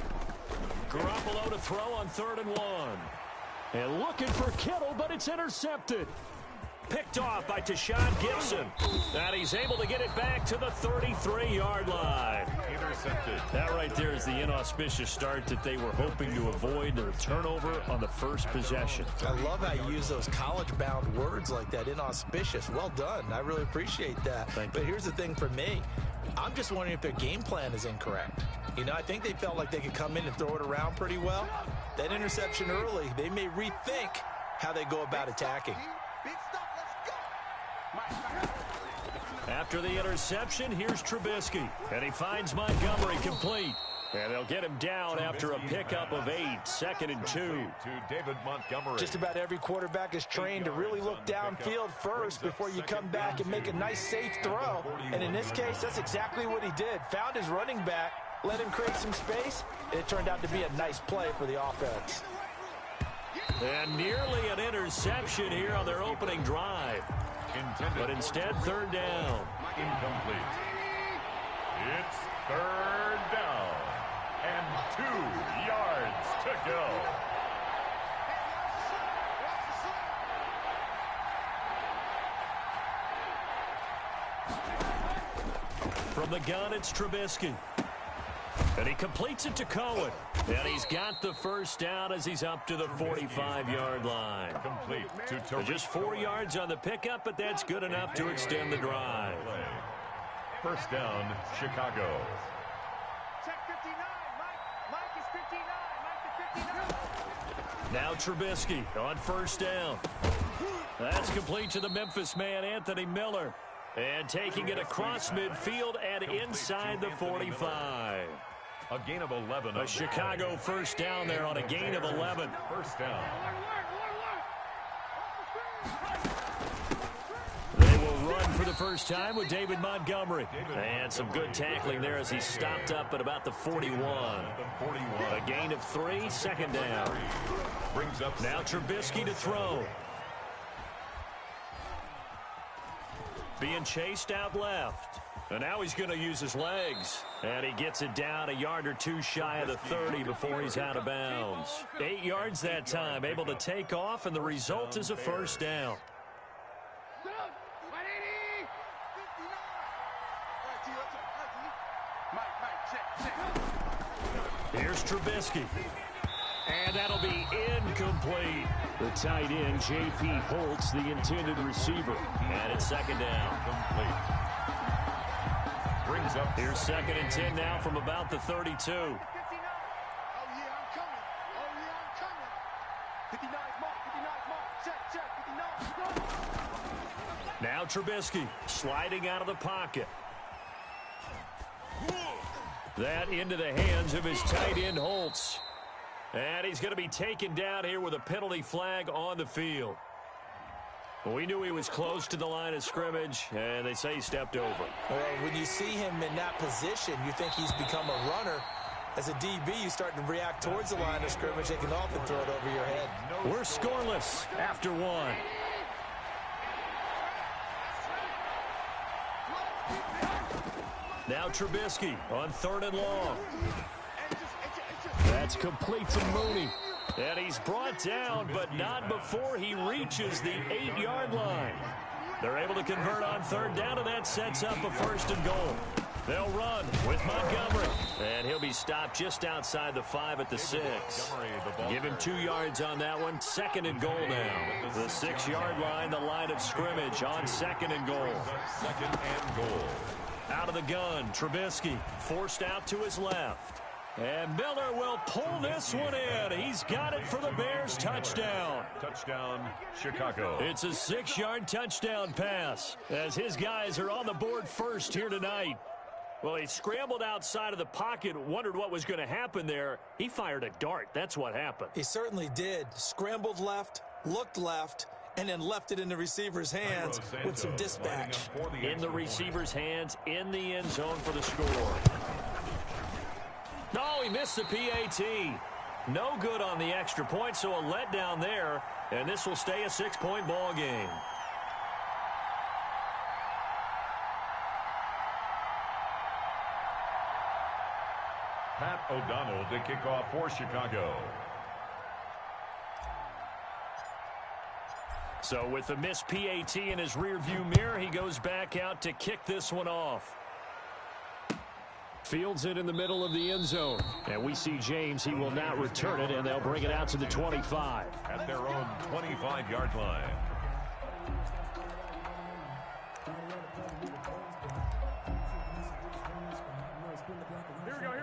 Garoppolo to throw on 3rd and 1. And looking for Kittle, but it's intercepted. Picked off by Tashawn Gibson. And he's able to get it back to the 33-yard line. Intercepted. That right there is the inauspicious start that they were hoping to avoid. The turnover on the first possession. I love how you use those college-bound words like that, inauspicious. Well done. I really appreciate that. But here's the thing for me. I'm just wondering if their game plan is incorrect. You know, I think they felt like they could come in and throw it around pretty well. That interception early, they may rethink how they go about attacking. Big stuff. Let's go. After the interception, here's Trubisky. And he finds Montgomery complete. And they'll get him down after a pickup of 8, 2nd and 2. To David Montgomery. Just about every quarterback is trained to really look downfield first before you come back and make a nice, safe throw. And in this case, that's exactly what he did. Found his running back, let him create some space, and it turned out to be a nice play for the offense. And nearly an interception here on their opening drive. But instead, 3rd down. Incomplete. It's 3rd down. And 2 yards to go. From the gun, it's Trubisky. And he completes it to Cohen. And he's got the first down as he's up to the 45-yard line. Complete to So just 4 yards on the pickup, but that's good enough to extend the drive. First down, Chicago. Check 59. Mike is 59. Mike is 59. Now Trubisky on first down. That's complete to the Memphis man, Anthony Miller. And taking it across midfield and inside the 45. A gain of 11. A Chicago first down there on a gain of 11. First down. They will run for the first time with David Montgomery. And some good tackling there as he stopped up at about the 41. A gain of 3, 2nd down. Brings up Now Trubisky to throw. Being chased out left. And now he's going to use his legs. And he gets it down a yard or 2 shy of the 30 before he's out of bounds. 8 yards that time, able to take off, and the result is a first down. Here's Trubisky. And that'll be incomplete. The tight end, J.P. Holtz, the intended receiver. And it's 2nd down. complete. Brings up. Here's 2nd and 10 now from about the 32. 59. Oh, yeah, I'm coming. Oh, yeah, I'm coming. 59's mark. 59's mark. Check. 59. Now Trubisky sliding out of the pocket. That into the hands of his tight end, Holtz. And he's going to be taken down here with a penalty flag on the field. We knew he was close to the line of scrimmage, and they say he stepped over. Well, when you see him in that position, you think he's become a runner. As a DB, you start to react towards the line of scrimmage. They can often throw it over your head. We're scoreless after 1. Now Trubisky on 3rd and long. That's complete to Mooney. And he's brought down, but not before he reaches the 8-yard line. They're able to convert on third down, and that sets up a 1st and goal. They'll run with Montgomery, and he'll be stopped just outside the 5 at the 6. Give him 2 yards on that one. 2nd and goal now. The 6-yard line, the line of scrimmage on 2nd and goal. 2nd and goal. Out of the gun, Trubisky forced out to his left. And Miller will pull this one in. He's got it for the Bears. Touchdown. Touchdown, Chicago. It's a 6-yard touchdown pass as his guys are on the board first here tonight. Well, he scrambled outside of the pocket, wondered what was going to happen there. He fired a dart. That's what happened. He certainly did. Scrambled left, looked left, and then left it in the receiver's hands with some dispatch. In the receiver's hands, in the end zone for the score. No, he missed the PAT. No good on the extra point, so a letdown there, and this will stay a 6-point ball game. Pat O'Donnell to kick off for Chicago. So with the missed PAT in his rearview mirror, he goes back out to kick this one off. Fields it in the middle of the end zone. And we see James. He will not return it, and they'll bring it out to the 25. At their own 25-yard line.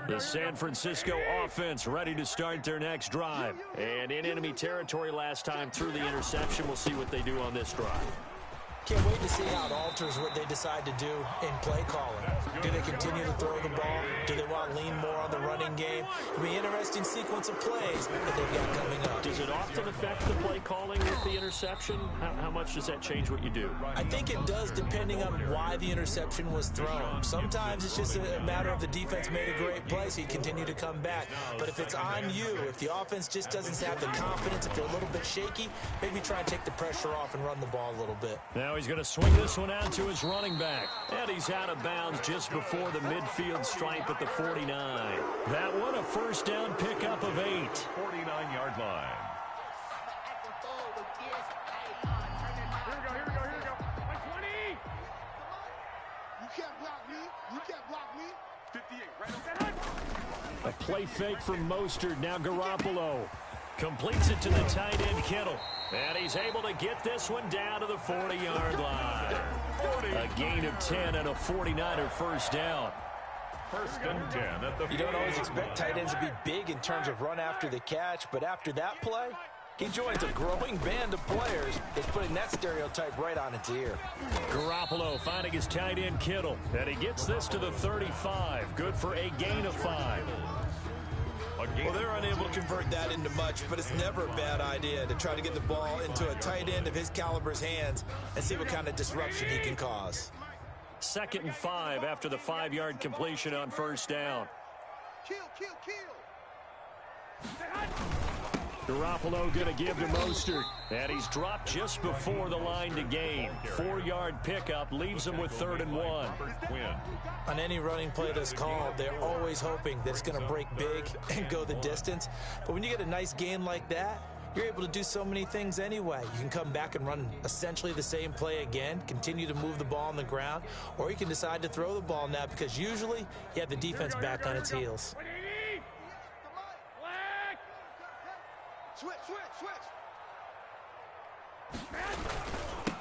The San Francisco offense ready to start their next drive. And in enemy territory last time through the interception. We'll see what they do on this drive. Can't wait to see how it alters what they decide to do in play calling. Do they continue to throw the ball? Do they want to lean more on the running game? It'll be an interesting sequence of plays that they've got coming up. Does it often affect the play calling with the interception? How much does that change what you do? I think it does, depending on why the interception was thrown. Sometimes it's just a matter of the defense made a great play, so you continue to come back. But if it's on you, if the offense just doesn't have the confidence, if they're a little bit shaky, maybe try and take the pressure off and run the ball a little bit. Now he's going to swing this one out to his running back. And he's out of bounds just before the midfield stripe at the 49. That one a 1st down pickup of 8. 49-yard line. Here we go. 120. You can't block me. You can't block me. 58, right on. A play fake from Mostert. Now Garoppolo completes it to the tight end Kittle. And he's able to get this one down to the 40-yard line. A gain of 10 and a 49er 1st down. 1st and 10 at the 40. You don't always expect tight ends to be big in terms of run after the catch, but after that play, he joins a growing band of players that's putting that stereotype right on its ear. Garoppolo finding his tight end Kittle. And he gets this to the 35. Good for a gain of 5. Well, they're unable to convert that into much, but it's never a bad idea to try to get the ball into a tight end of his caliber's hands and see what kind of disruption he can cause. 2nd and 5 after the 5-yard completion on 1st down. Kill. Garoppolo going to give to Mostert. And he's dropped just before the line to gain. 4-yard pickup leaves him with 3rd and 1. On any running play that's called, they're always hoping that it's going to break big and go the distance. But when you get a nice gain like that, you're able to do so many things anyway. You can come back and run essentially the same play again, continue to move the ball on the ground, or you can decide to throw the ball now because usually you have the defense back on its heels. Switch.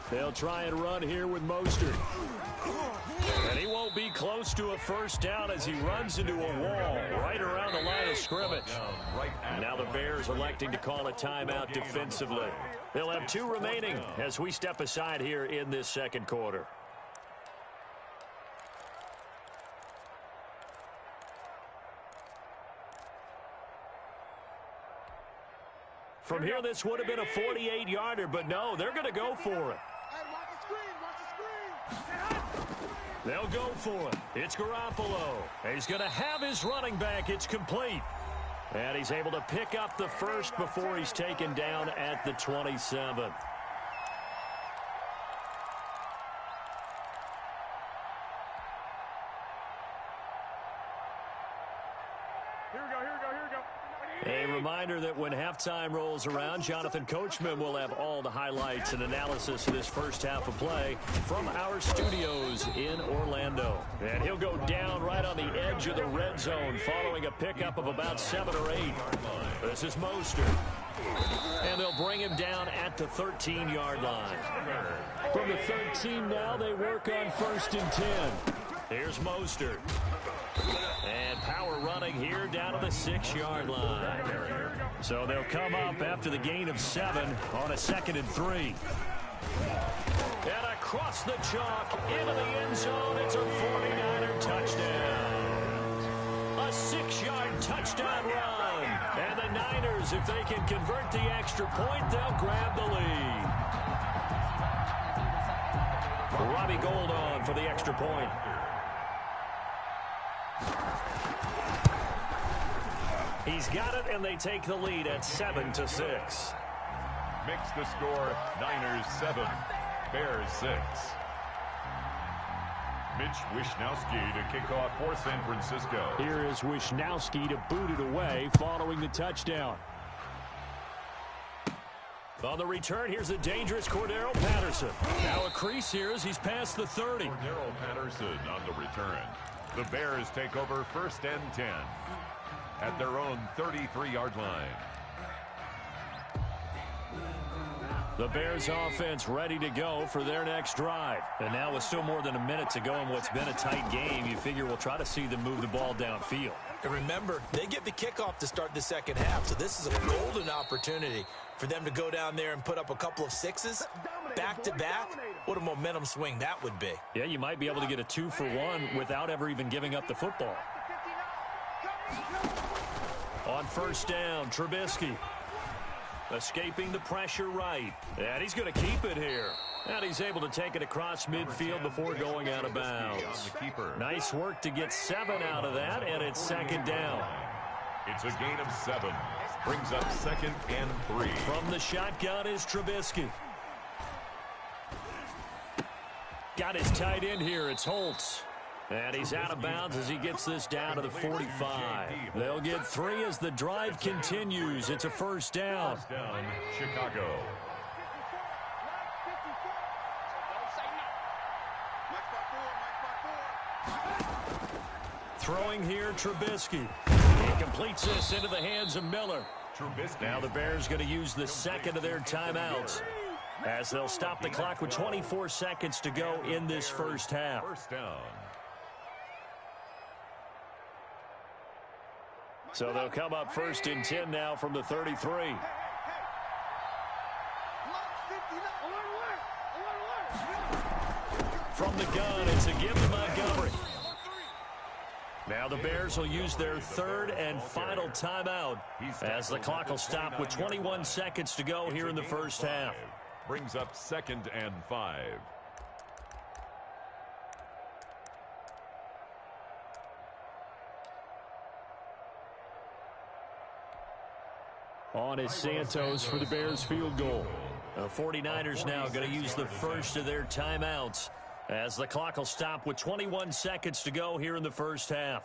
They'll try and run here with Mostert. And he won't be close to a 1st down as he runs into a wall right around the line of scrimmage. Now the Bears electing to call a timeout defensively. They'll have 2 remaining as we step aside here in this 2nd quarter. From here, this would have been a 48-yarder, but no, they're going to go for it. Hey, watch the screen. They'll go for it. It's Garoppolo. He's going to have his running back. It's complete. And he's able to pick up the 1st before he's taken down at the 27. Here we go. A reminder reminder that when halftime rolls around, Jonathan Coachman will have all the highlights and analysis of this first half of play from our studios in Orlando. And he'll go down right on the edge of the red zone following a pickup of about 7 or 8. This is Mostert. And they'll bring him down at the 13-yard line. From the 13 now, they work on 1st and 10. Here's Mostert. And power running here down to the 6-yard line. So they'll come up after the gain of 7 on a 2nd and 3. And across the chalk into the end zone, it's a 49er touchdown. A 6-yard touchdown run. And the Niners, if they can convert the extra point, they'll grab the lead. Robbie Gould on for the extra point. He's got it, and they take the lead at 7-6. Makes the score Niners 7, Bears 6. Mitch Wishnowsky to kick off for San Francisco. Here is Wishnowsky to boot it away following the touchdown. On the return, here's the dangerous Cordero Patterson. Now a crease here as he's past the 30. Cordero Patterson on the return. The Bears take over 1st and 10 at their own 33-yard line. The Bears offense ready to go for their next drive. And now with still more than a minute to go in what's been a tight game, you figure we'll try to see them move the ball downfield. And remember, they get the kickoff to start the second half, so this is a golden opportunity for them to go down there and put up a couple of 6s back-to-back. What a momentum swing that would be. Yeah, you might be able to get a 2-for-1 without ever even giving up the football. On 1st down, Trubisky. Escaping the pressure right. And he's going to keep it here. And he's able to take it across midfield before going out of bounds. Nice work to get 7 out of that, and it's 2nd down. It's a gain of 7. Brings up 2nd and 3. From the shotgun is Trubisky. Got his tight end here. It's Holtz. And he's out of bounds as he gets this down to the 45. They'll get 3 as the drive continues. It's a 1st down. First down, Chicago. Throwing here, Trubisky. He completes this into the hands of Miller. Now the Bears going to use the 2nd of their timeouts as they'll stop the clock with 24 seconds to go in this first half. First down. So they'll come up 1st and 10 now from the 33. From the gun, it's a give to Montgomery. Now the Bears will use their 3rd and final timeout as the clock will stop with 21 seconds to go here in the first half. Brings up 2nd and 5. On is Santos for the Bears field goal. The 49ers now going to use the 1st of their timeouts as the clock will stop with 21 seconds to go here in the first half.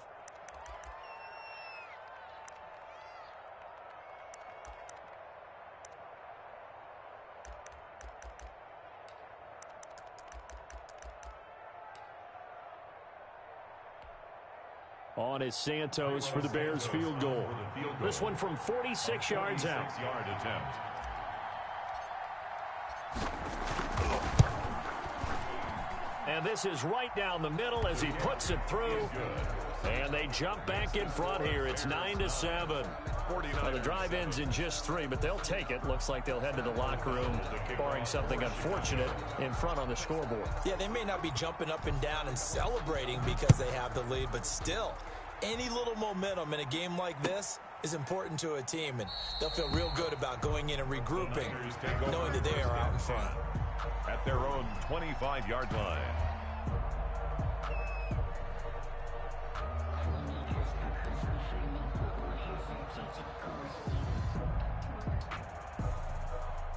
On is Santos for the Bears field goal. This one from 46 yards out. 46-yard attempt. And this is right down the middle as he puts it through. And they jump back in front here. It's 9-7. Well, the drive ends in just 3, but they'll take it. Looks like they'll head to the locker room, barring something unfortunate in front on the scoreboard. Yeah, they may not be jumping up and down and celebrating because they have the lead, but still, any little momentum in a game like this is important to a team, and they'll feel real good about going in and regrouping, knowing that they are out in front. At their own 25-yard line.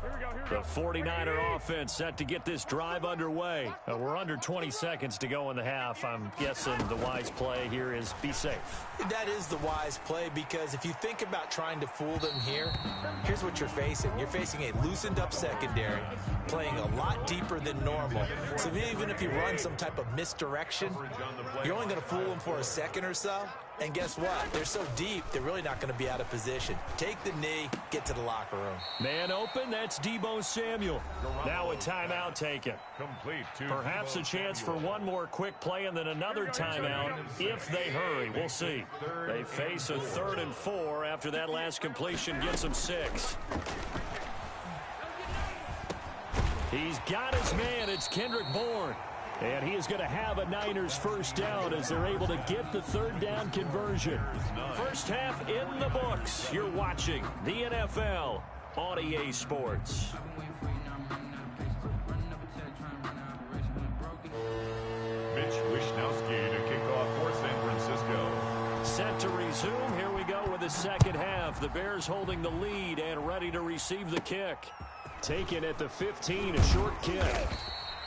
Here we go. The 49er offense set to get this drive underway. We're under 20 seconds to go in the half. I'm guessing the wise play here is be safe. That is the wise play, because if you think about trying to fool them here, here's what you're facing. You're facing a loosened up secondary, playing a lot deeper than normal. So even if you run some type of misdirection, you're only going to fool them for a second or so. And guess what? They're so deep, they're really not going to be out of position. Take the knee, get to the locker room. Man open, that's Deebo Samuel. Now a timeout taken. Perhaps a chance for one more quick play and then another timeout if they hurry. We'll see. They face a 3rd and 4 after that last completion gets them 6. He's got his man. It's Kendrick Bourne. And he is going to have a Niners first down as they're able to get the 3rd down conversion. First half in the books. You're watching the NFL on EA Sports. Mitch Wishnowski to kick off for San Francisco. Set to resume. Here we go with the second half. The Bears holding the lead and ready to receive the kick. Taken at the 15, a short kick.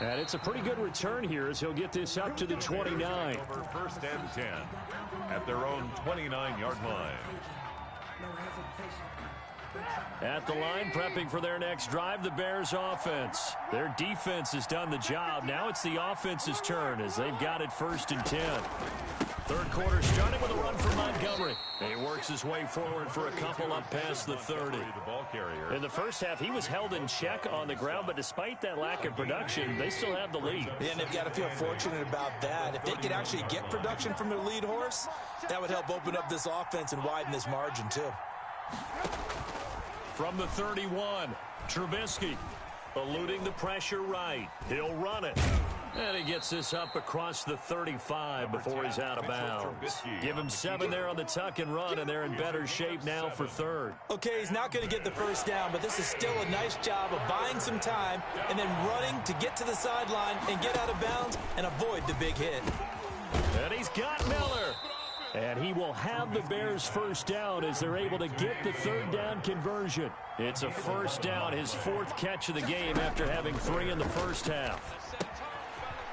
And it's a pretty good return here as he'll get this up to the 29. Over 1st and 10 at their own 29-yard line. At the line, prepping for their next drive, the Bears offense. Their defense has done the job. Now it's the offense's turn as they've got it 1st and 10. Third quarter starting with a run for Montgomery. He works his way forward for a couple up past the 30. In the first half, he was held in check on the ground, but despite that lack of production, they still have the lead. Yeah, and they've got to feel fortunate about that. If they could actually get production from their lead horse, that would help open up this offense and widen this margin too. From the 31, Trubisky eluding the pressure right. He'll run it. And he gets this up across the 35 before he's out of bounds. Give him 7 there on the tuck and run, and they're in better shape now for 3rd. Okay, he's not going to get the first down, but this is still a nice job of buying some time and then running to get to the sideline and get out of bounds and avoid the big hit. And he's got Miller. And he will have the Bears first down as they're able to get the 3rd down conversion. It's a first down, his 4th catch of the game after having 3 in the first half.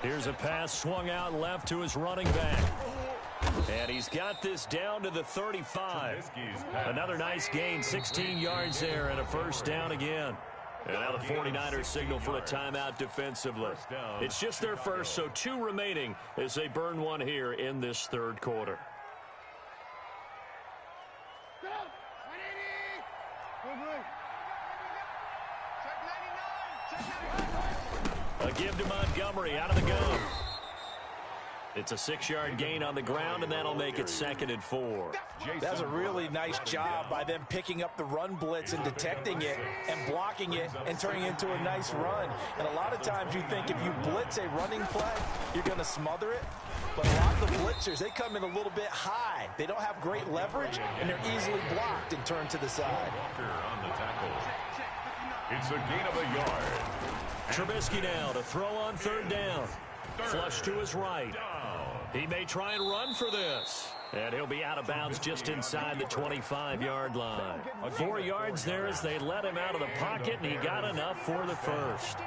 Here's a pass swung out left to his running back. And he's got this down to the 35. Another nice gain, 16 yards there, and a first down again. And now the 49ers signal for a timeout defensively. It's just their first, so 2 remaining as they burn one here in this 3rd quarter. A give to Montgomery out of the gun. It's a 6-yard gain on the ground, and that'll make it 2nd and 4. That's a really nice job by them picking up the run blitz and detecting it and blocking it and turning it into a nice run. And a lot of times you think if you blitz a running play, you're going to smother it. But a lot of the blitzers, they come in a little bit high. They don't have great leverage, and they're easily blocked and turned to the side. On the tackle. It's a gain of a yard. Trubisky now to throw on 3rd down. Flush to his right. He may try and run for this. And he'll be out of bounds just inside the 25-yard line. 4 yards there as they let him out of the pocket, and he got enough for the first.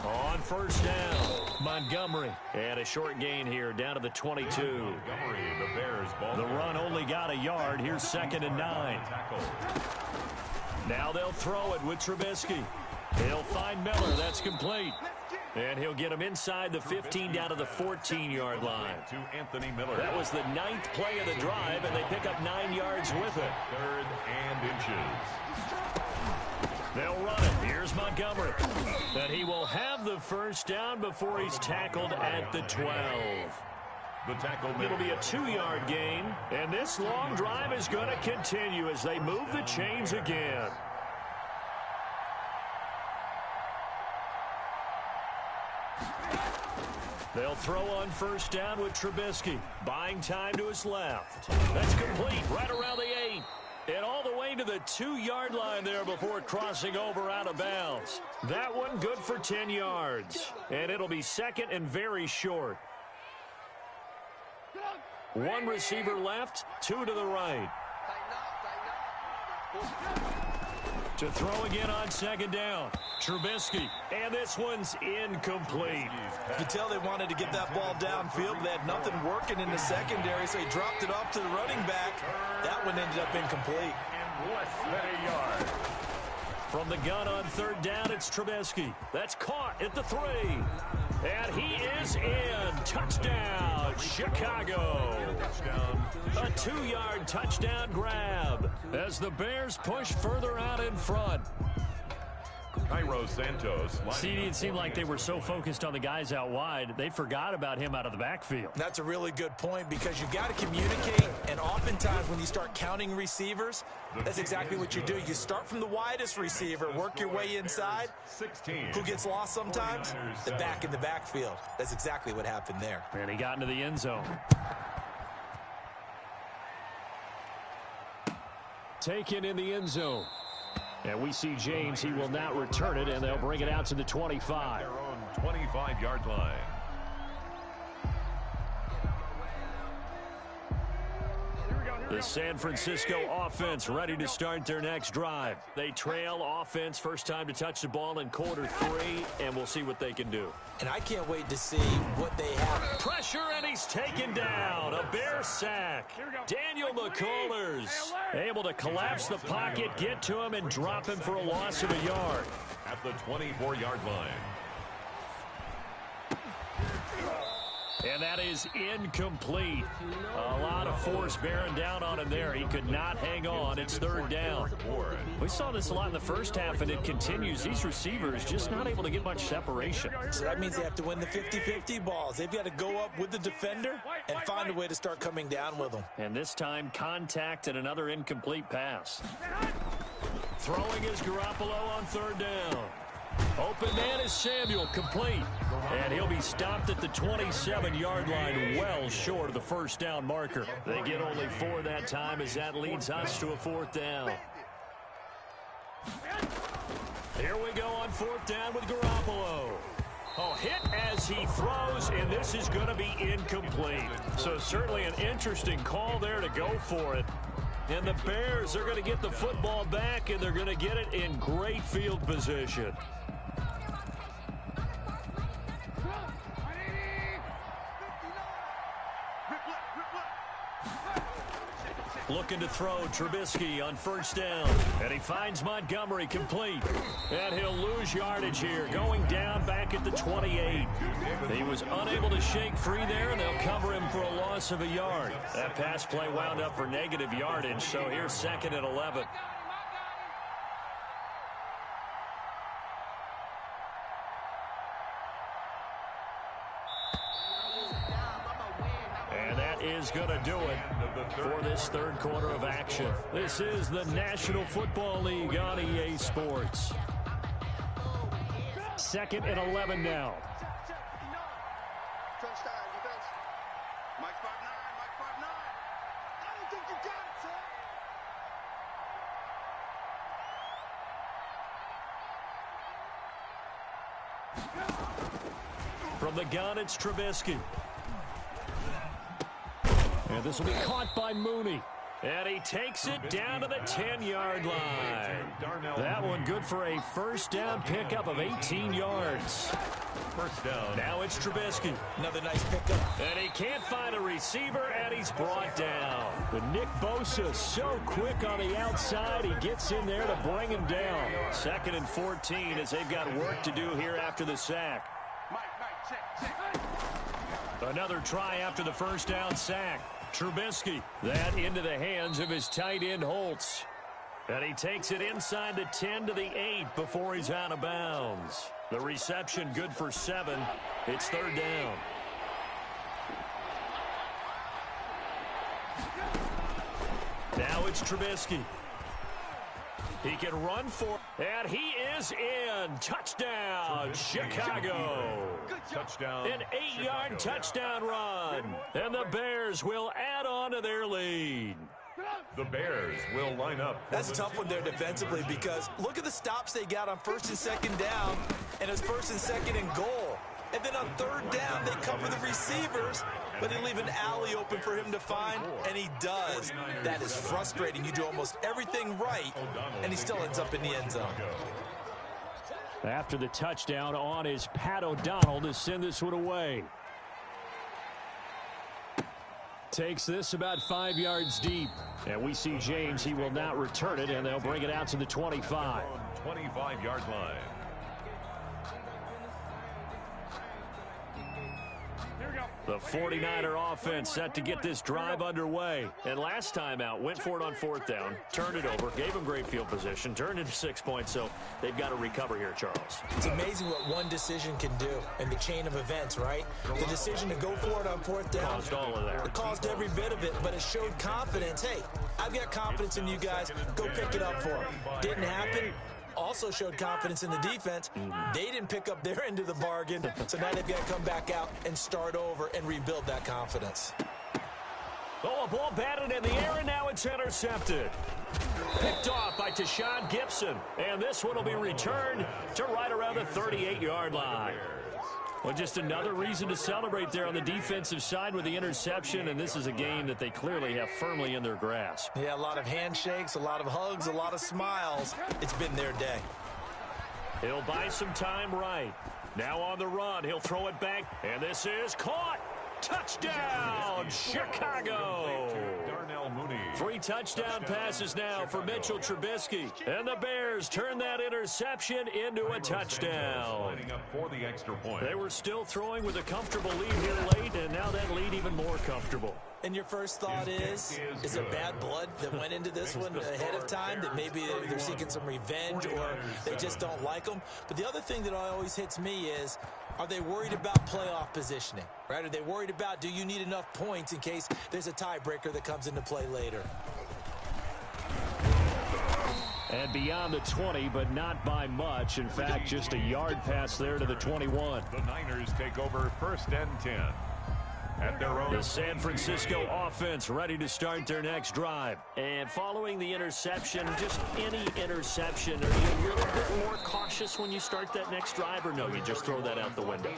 On first down, Montgomery. And a short gain here down to the 22. The run only got a yard. Here's 2nd and 9. Now they'll throw it with Trubisky. He'll find Miller. That's complete. And he'll get him inside the 15 down to the 14-yard line. That was the 9th play of the drive, and they pick up 9 yards with it. 3rd and inches. They'll run it. Here's Montgomery. And he will have the first down before he's tackled at the 12. It'll be a 2-yard gain, and this long drive is going to continue as they move the chains again. They'll throw on first down with Trubisky. Buying time to his left. That's complete right around the 8. And all the way to the 2-yard line there before crossing over out of bounds. That one good for 10 yards. And it'll be 2nd and very short. 1 receiver left, 2 to the right. To throw again on second down. Trubisky. And this one's incomplete. You could tell they wanted to get that ball downfield, but they had nothing working in the secondary, so he dropped it off to the running back. That one ended up incomplete. Less than a yard. From the gun on third down, it's Trubisky. That's caught at the 3. And he is in. Touchdown, Chicago. A 2-yard touchdown grab as the Bears push further out in front. Cairo Santos. See, it seemed like they were so focused on the guys out wide, they forgot about him out of the backfield. That's a really good point because you got to communicate, and oftentimes when you start counting receivers, that's exactly what you do. You start from the widest receiver, work your way inside. 16. Who gets lost sometimes? The back in the backfield. That's exactly what happened there. And he got into the end zone. Taken in the end zone. And we see James. He will not return it, and they'll bring it out to the 25. Their own 25-yard line. The San Francisco offense ready to start their next drive. They trail offense, first time to touch the ball in quarter 3, and we'll see what they can do. And I can't wait to see what they have. Pressure, and he's taken down. A Bear sack. Daniel McCullers able to collapse the pocket, get to him, and drop him for a loss of a yard. At the 24-yard line. And that is incomplete. A lot of force bearing down on him there. He could not hang on. It's third down. We saw this a lot in the first half, and it continues. These receivers just not able to get much separation. So that means they have to win the 50-50 balls. They've got to go up with the defender and find a way to start coming down with them. And this time, contact and another incomplete pass. Throwing is Garoppolo on third down. Open man is Samuel, complete. And he'll be stopped at the 27-yard line, well short of the first down marker. They get only 4 that time as that leads us to a 4th down. Here we go on 4th down with Garoppolo. Oh, hit as he throws, and this is going to be incomplete. So certainly an interesting call there to go for it. And the Bears are going to get the football back, and they're going to get it in great field position. Looking to throw Trubisky on first down. And he finds Montgomery complete. And he'll lose yardage here. Going down back at the 28. He was unable to shake free there, and they'll cover him for a loss of a yard. That pass play wound up for negative yardage, so here's 2nd and 11. Is going to do it for this third quarter of action. This is the National Football League on EA Sports. 2nd and 11 now. Touchdown, defense. Mike 5'9", Mike 5'9". I don't think you got it, sir. From the gun, it's Trubisky. And this will be caught by Mooney. And he takes it down to the 10-yard line. That one good for a first down pickup of 18 yards. First down. Now it's Trubisky. Another nice pickup. And he can't find a receiver, and he's brought down. But Nick Bosa so quick on the outside, he gets in there to bring him down. 2nd and 14 as they've got work to do here after the sack. Another try after the first down sack. Trubisky, that into the hands of his tight end Holtz. And he takes it inside the 10 to the 8 before he's out of bounds. The reception good for 7. It's third down. Now it's Trubisky. He can run for, and he is in. Touchdown, Chicago. Touchdown. An 8-yard touchdown run. And the Bears will add on to their lead. The Bears will line up. That's a tough one there defensively because look at the stops they got on 1st and 2nd down, and it's 1st and 2nd and goal. And then on third down, they cover the receivers, but they leave an alley open for him to find, and he does. That is frustrating. You do almost everything right, and he still ends up in the end zone. After the touchdown on is Pat O'Donnell to send this one away. Takes this about 5 yards deep. And we see James. He will not return it, and they'll bring it out to the 25. 25-yard line. The 49er offense set to get this drive underway. And last time out, went for it on fourth down, turned it over, gave them great field position, turned into 6 points, so they've got to recover here, Charles. It's amazing what one decision can do in the chain of events, right? The decision to go for it on fourth down. Caused all of that. It caused every bit of it, but it showed confidence. Hey, I've got confidence in you guys. Go pick it up for them. Didn't happen. Also showed confidence in the defense. They didn't pick up their end of the bargain, so now they've got to come back out and start over and rebuild that confidence. Oh, a ball batted in the air, and now it's intercepted. Picked off by Tashawn Gibson, and this one will be returned to right around the 38-yard line. Well, just another reason to celebrate there on the defensive side with the interception, and this is a game that they clearly have firmly in their grasp. Yeah, a lot of handshakes, a lot of hugs, a lot of smiles. It's been their day. He'll buy some time right. Now on the run, he'll throw it back, and this is caught. Touchdown, Chicago! 3 touchdown passes now for Mitchell Trubisky. And the Bears turn that interception into a touchdown. They were still throwing with a comfortable lead here late, and now that lead even more comfortable. And your first thought is it bad blood that went into this one ahead of time, that maybe they're seeking some revenge or they just don't like them? But the other thing that always hits me is, are they worried about playoff positioning, right? Are they worried about, do you need enough points in case there's a tiebreaker that comes into play later? And beyond the 20, but not by much. In fact, just a yard pass there to the 21. The Niners take over 1st and 10. At their own. The San Francisco offense ready to start their next drive. And following the interception, just any interception, are you a little bit more cautious when you start that next drive, or no, you just throw that out the window?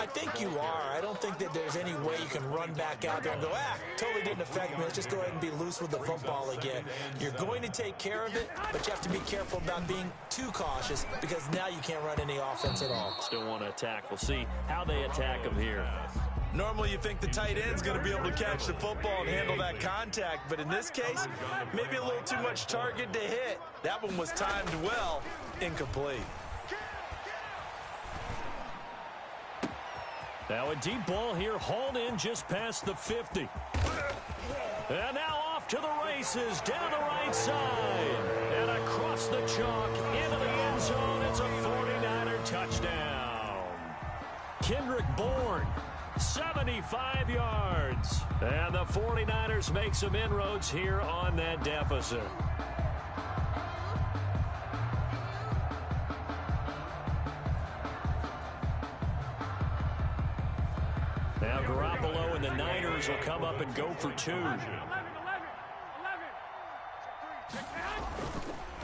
I think you are. I don't think that there's any way you can run back out there and go, totally didn't affect me. Let's just go ahead and be loose with the football again. You're going to take care of it, but you have to be careful about being too cautious because now you can't run any offense at all. Still want to attack. We'll see how they attack them here. Normally you think the tight end's going to be able to catch the football and handle that contact, but in this case, maybe a little too much target to hit. That one was timed well, incomplete. Now a deep ball here, hauled in just past the 50. And now off to the races, down the right side. And across the chalk, into the end zone, it's a 49er touchdown. Kendrick Bourne. 75 yards. And the 49ers make some inroads here on that deficit. Now Garoppolo and the Niners will come up and go for 2.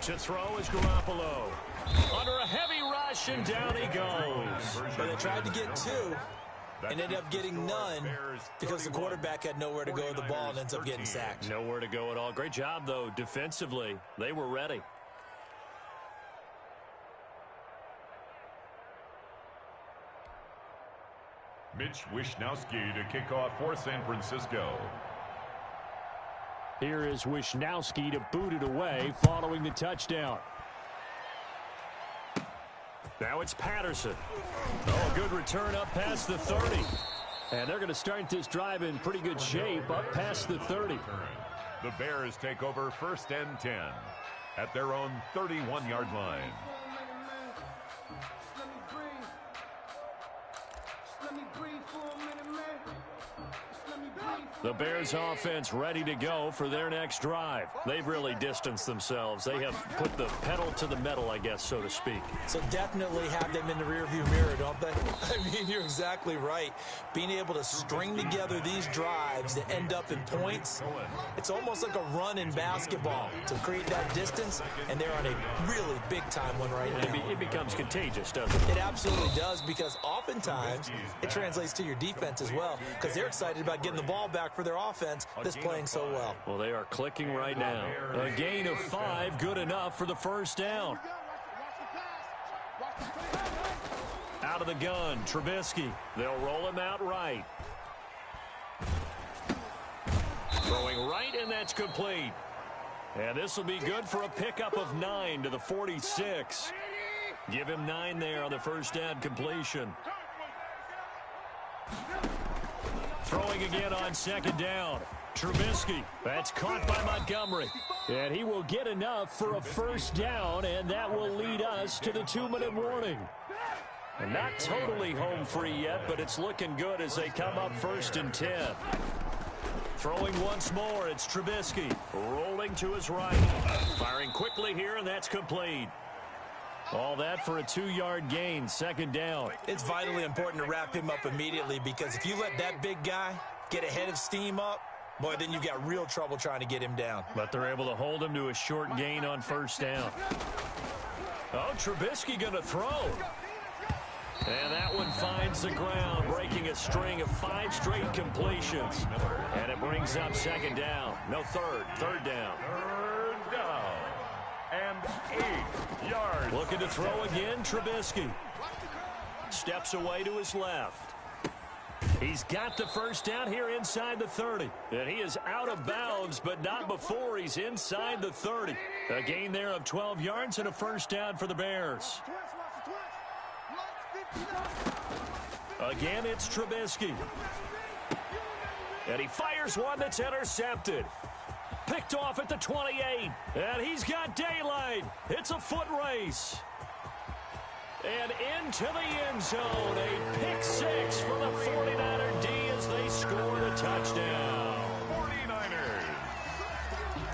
To throw is Garoppolo. Under a heavy rush, and down he goes. But they tried to get 2. And ended up getting none because the quarterback had nowhere to go with the ball and ends up getting sacked. Nowhere to go at all. Great job, though, defensively. They were ready. Mitch Wishnowsky to kick off for San Francisco. Here is Wishnowsky to boot it away following the touchdown. Now it's Patterson. Oh, good return up past the 30. And they're going to start this drive in pretty good shape up past the 30. The Bears take over 1st and 10 at their own 31-yard line. Let me breathe for a minute, man. Just let me breathe The Bears offense ready to go for their next drive. They've really distanced themselves. They have put the pedal to the metal, I guess, so to speak. So definitely have them in the rearview mirror, don't they? I mean, you're exactly right. Being able to string together these drives that end up in points, it's almost like a run in basketball to create that distance, and they're on a really big-time one right now. It becomes contagious, doesn't it? It absolutely does, because oftentimes it translates to your defense as well, because they're excited about getting the ball back for their offense that's playing so well. Well, they are clicking right now. A gain of 5, good enough for the first down. Out of the gun, Trubisky. They'll roll him out right. Throwing right, and that's complete. And this will be good for a pickup of 9 to the 46. Give him 9 there on the first down completion. Throwing again on second down. Trubisky. That's caught by Montgomery. And he will get enough for a first down, and that will lead us to the 2-minute warning. And not totally home free yet, but it's looking good as they come up 1st and 10. Throwing once more, it's Trubisky. Rolling to his right. Firing quickly here, and that's complete. All that for a 2-yard gain, second down. It's vitally important to wrap him up immediately, because if you let that big guy get a head of steam up, boy, then you've got real trouble trying to get him down. But they're able to hold him to a short gain on first down. Oh, Trubisky going to throw. And that one finds the ground, breaking a string of 5 straight completions. And it brings up second down. No, third down. Third down. And 8 yards. Looking to throw again, Trubisky. Steps away to his left. He's got the first down here inside the 30. And he is out of bounds, but not before he's inside the 30. A gain there of 12 yards and a first down for the Bears. Again, it's Trubisky. And he fires one that's intercepted. Picked off at the 28, and he's got daylight. It's a foot race. And into the end zone, a pick 6 for the 49er D as they score the touchdown. 49ers.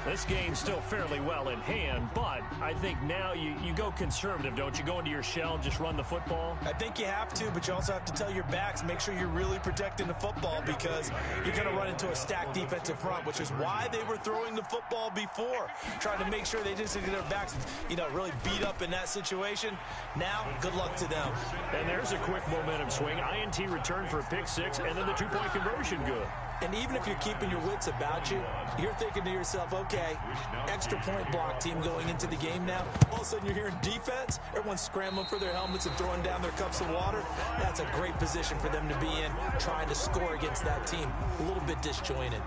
This game's still fairly well in hand, but I think now you go conservative, don't you? Go into your shell, just run the football? I think you have to, but you also have to tell your backs, make sure you're really protecting the football, because you're going to run into a stacked defensive front, which is why they were throwing the football before, trying to make sure they just get their backs, really beat up in that situation. Now, good luck to them. And there's a quick momentum swing. INT return for a pick 6, and then the 2-point conversion good. And even if you're keeping your wits about you, you're thinking to yourself, okay, extra point block team going into the game now. All of a sudden you're hearing defense. Everyone's scrambling for their helmets and throwing down their cups of water. That's a great position for them to be in, trying to score against that team. A little bit disjointed.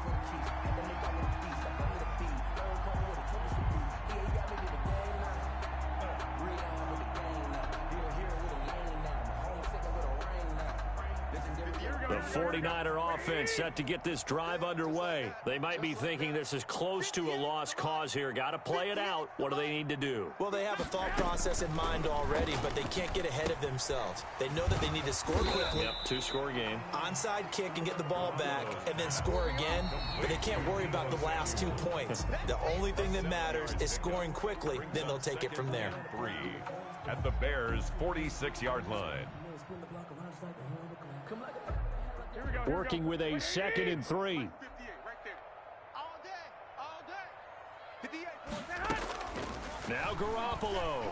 The 49er offense set to get this drive underway. They might be thinking this is close to a lost cause here. Got to play it out. What do they need to do? Well, they have a thought process in mind already, but they can't get ahead of themselves. They know that they need to score quickly. Yep, 2-score game. Onside kick and get the ball back and then score again, but they can't worry about the last 2 points. The only thing that matters is scoring quickly, then they'll take it from there. 3 at the Bears' 46-yard line. Working with a 2nd and 3. Now Garoppolo.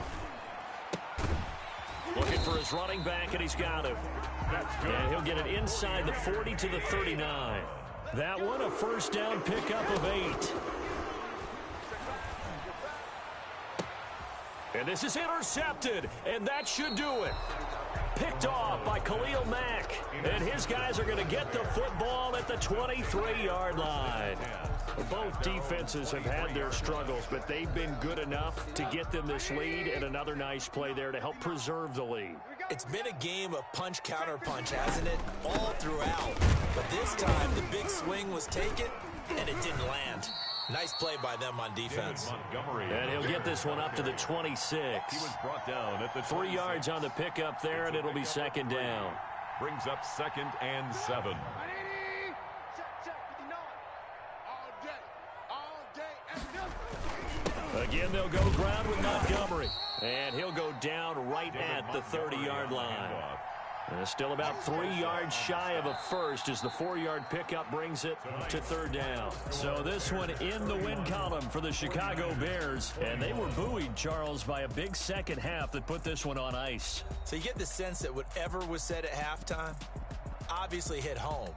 Looking for his running back, and he's got him. And he'll get it inside the 40 to the 39. That one, a first down pickup of 8. And this is intercepted, and that should do it. Picked off by Khalil Mack. And his guys are going to get the football at the 23-yard line. Both defenses have had their struggles, but they've been good enough to get them this lead, and another nice play there to help preserve the lead. It's been a game of punch-counter-punch, hasn't it? All throughout. But this time, the big swing was taken, and it didn't land. Nice play by them on defense. And he'll get this one up to the 26. He was brought down at the 3 yards on the pickup there, and it'll be second down. Brings up 2nd and 7. Again, they'll go ground with Montgomery. And he'll go down right at the 30-yard line. And still about 3 yards shy of a first as the 4-yard pickup brings it to third down. So this one in the win column for the Chicago Bears. And they were buoyed, Charles, by a big second half that put this one on ice. So you get the sense that whatever was said at halftime obviously hit home.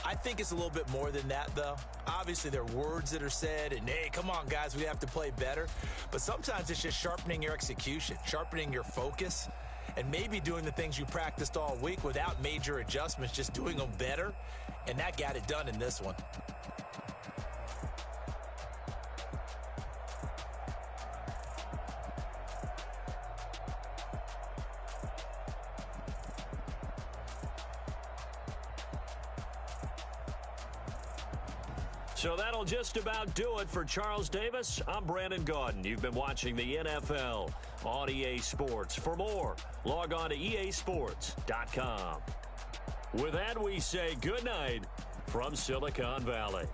I think it's a little bit more than that, though. Obviously, there are words that are said, and, hey, come on, guys, we have to play better. But sometimes it's just sharpening your execution, sharpening your focus, and maybe doing the things you practiced all week without major adjustments, just doing them better. And that got it done in this one. So that'll just about do it for Charles Davis. I'm Brandon Gaudin. You've been watching the NFL on EA Sports. For more, log on to easports.com. With that, we say good night from Silicon Valley.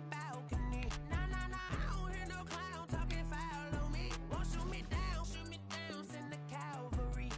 Balcony. Nah, nah, nah, I don't hear no clown talking foul on me. Won't shoot me down, send the cavalry.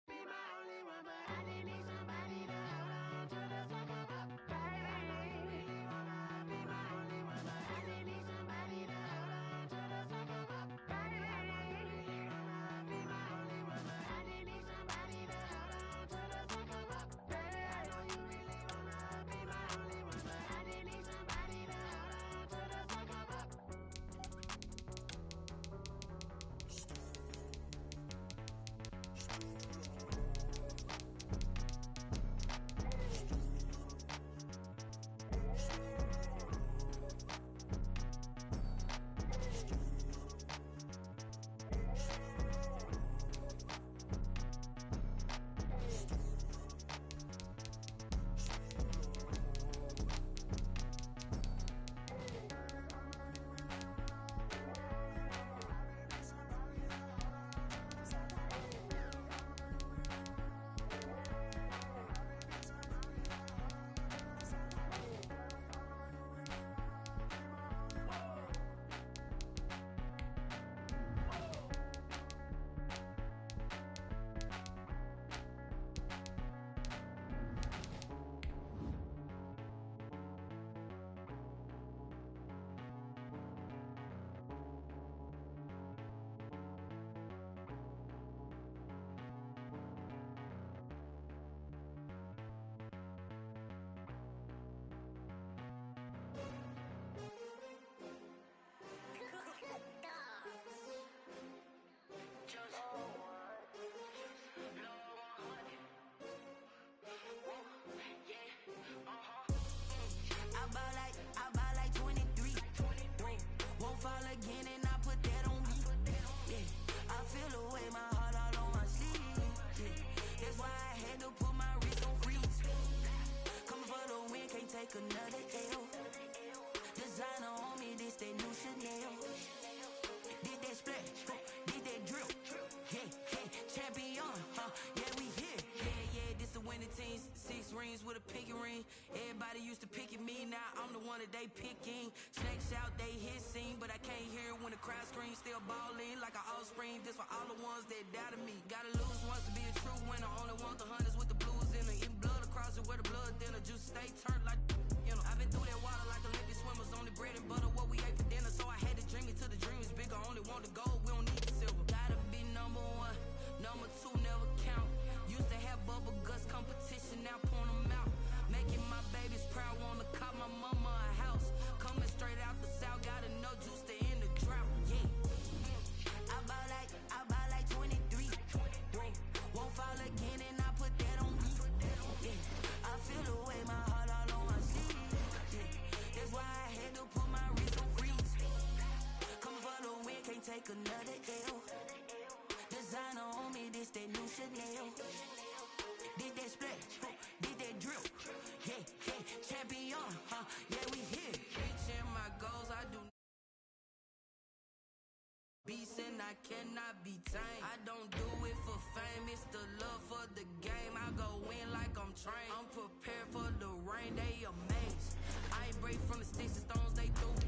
Be my only one, but I didn't need somebody to hold on to the second up. Baby, be my only one, but I didn't need somebody to hold on to the second up. Baby, be my only one, but I didn't need somebody to hold on to the second up. Baby, I know you really wanna be my only one, but I didn't need somebody to hold on to the second up. I buy like 23. Won't fall again and I put that on me. Yeah, I feel the way, my heart all on my sleeve. Yeah, that's why I had to put my wrist on freeze. Coming for the win, can't take another L. Designer on me, this that new Chanel. Did that splash, did that drip. Yeah, yeah, champion, yeah, we here. Yeah, this the winning team. 6 rings with a pinky ring. Everybody used to pick at me, now I'm the one that they picking. Snakes out, they hissing, but I can't hear when the crowd screams. Still balling like an offspring. This for all the ones that doubted me. Gotta lose once to be a true winner. Only want the hunters with the blues in it. Eating blood across it where the blood dinner. Juice stay turned like, you know. I've been through that water like Olympic swimmers. Only bread and butter, what we ate for dinner. So I had to dream it till the dream is bigger. Only want the gold, we don't need the silver. Gotta be number 1, number 2 never count. Used to have bubble guts competition, now point them out. Making my babies proud, wanna cop my mama a house. Coming straight out the south, gotta know juice to end the drought. Yeah, I buy like 23. Won't fall again and I put that on me. Yeah, I feel the way, my heart all on my sleeve. Yeah, that's why I had to put my wrist on freeze. take another L. Designer on me, this that new Chanel. Did that splash, did that drill. Yeah, yeah, champion, yeah, we here. Reaching my goals, I do beats and I cannot be tamed. I don't do it for fame, it's the love for the game. I go in like I'm trained. I'm prepared for the rain, they amazed. I ain't break from the sticks and stones they threw.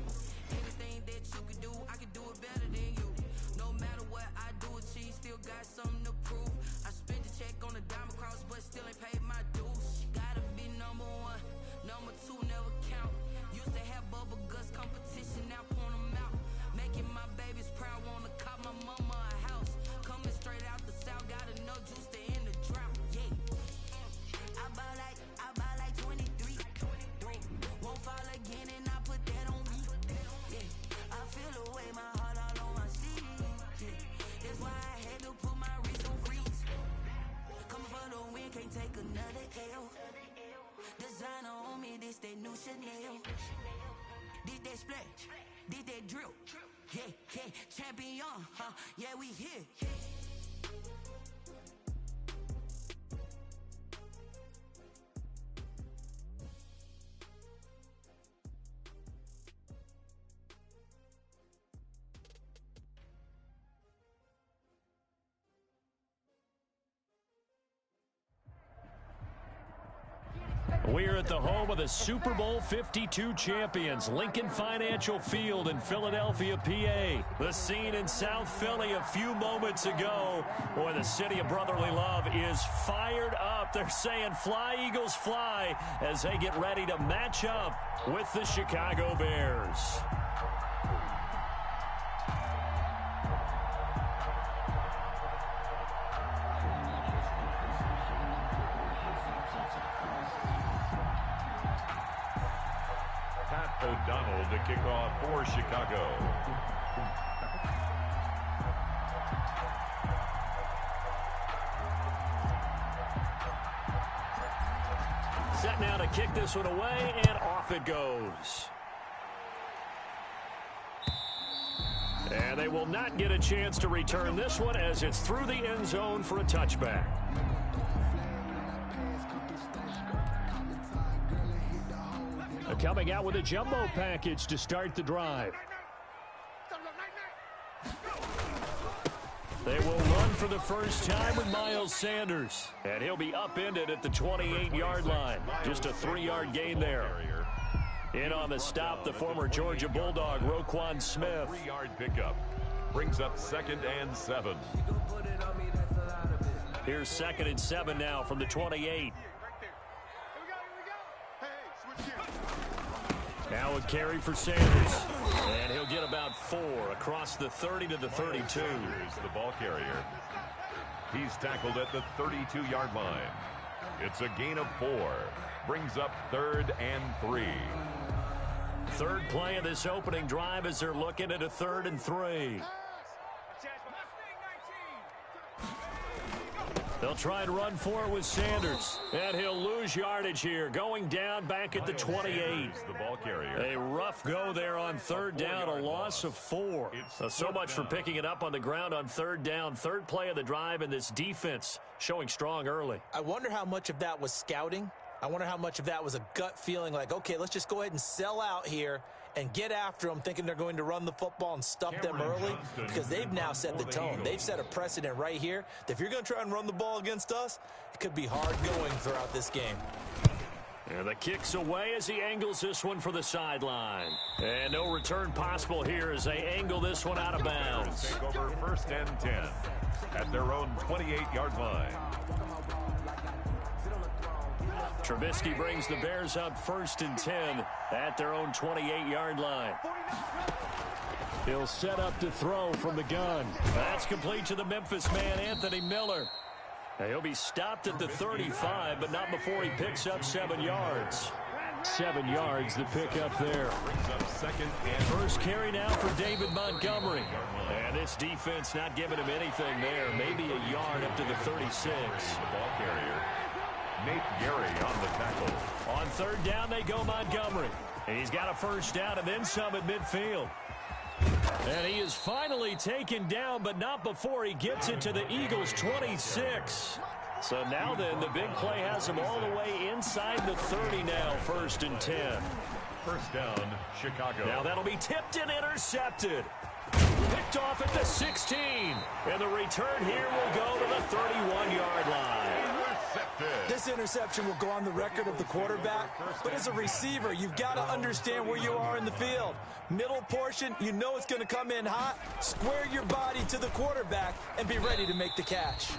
Anything that you can do, I can do it better than you. No matter what I do, achieve, still got something to prove. I spent the check on the diamond cross, but still ain't paid my dues. Gotta be number one, number two never count. Used to have bubble guts competition, now point them out. Making my babies proud, wanna cop my mama a house. Coming straight out the south, got enough juice to end the drought. Yeah, I buy like 23. Won't fall again, and I put that on me. Yeah, I feel the way, my heart all on my sleeve. Yeah, that's why I had to put my wrist on freeze. Coming for the win, can't take another L. Designer on me, this that new Chanel. Did that splash, did that drill. Yeah, yeah, champion, yeah, we here. We're at the home of the Super Bowl 52 champions, Lincoln Financial Field in Philadelphia, PA. The scene in South Philly a few moments ago. Boy, the city of brotherly love is fired up. They're saying fly, Eagles, fly, as they get ready to match up with the Chicago Bears. O'Donnell to kick off for Chicago. Set now to kick this one away, and off it goes. And they will not get a chance to return this one as it's through the end zone for a touchback. Coming out with a jumbo package to start the drive. They will run for the first time with Miles Sanders. And he'll be upended at the 28-yard line. Just a 3-yard gain there. In on the stop, the former Georgia Bulldog, Roquan Smith. 3-yard pickup. Brings up 2nd and 7. Here's 2nd and 7 now from the 28. Now a carry for Sanders. And he'll get about 4 across the 30 to the 32. Sanders, the ball carrier. He's tackled at the 32-yard line. It's a gain of 4. Brings up 3rd and 3. Third play of this opening drive as they're looking at a 3rd and 3. They'll try and run for it with Sanders. And he'll lose yardage here. Going down back at the 28. The ball carrier. A rough go there on 3rd down. A loss of 4. So much for picking it up on the ground on 3rd down. Third play of the drive, and this defense showing strong early. I wonder how much of that was scouting. I wonder how much of that was a gut feeling like, okay, let's just go ahead and sell out here and get after them, thinking they're going to run the football and stuff them early, because they've now set the tone. They've set a precedent right here that if you're going to try and run the ball against us, it could be hard going throughout this game. And the kick's away as he angles this one for the sideline. And no return possible here as they angle this one out of bounds. Take over 1st and 10 at their own 28-yard line. Trubisky brings the Bears up 1st and 10 at their own 28-yard line. He'll set up to throw from the gun. That's complete to the Memphis man, Anthony Miller. Now he'll be stopped at the 35, but not before he picks up 7 yards. 7 yards the pickup there. Brings up 2nd and first carry now for David Montgomery. And this defense not giving him anything there. Maybe a yard up to the 36. The ball carrier. Nate Gary on the tackle. On 3rd down, they go Montgomery. And he's got a 1st down and then some at midfield. And he is finally taken down, but not before he gets it to the Eagles' 26. So now then, the big play has him all the way inside the 30 now, 1st and 10. First down, Chicago. Now that'll be tipped and intercepted. Picked off at the 16. And the return here will go to the 31-yard line. This interception will go on the record of the quarterback, but as a receiver, you've got to understand where you are in the field. Middle portion, you know it's going to come in hot. Square your body to the quarterback and be ready to make the catch.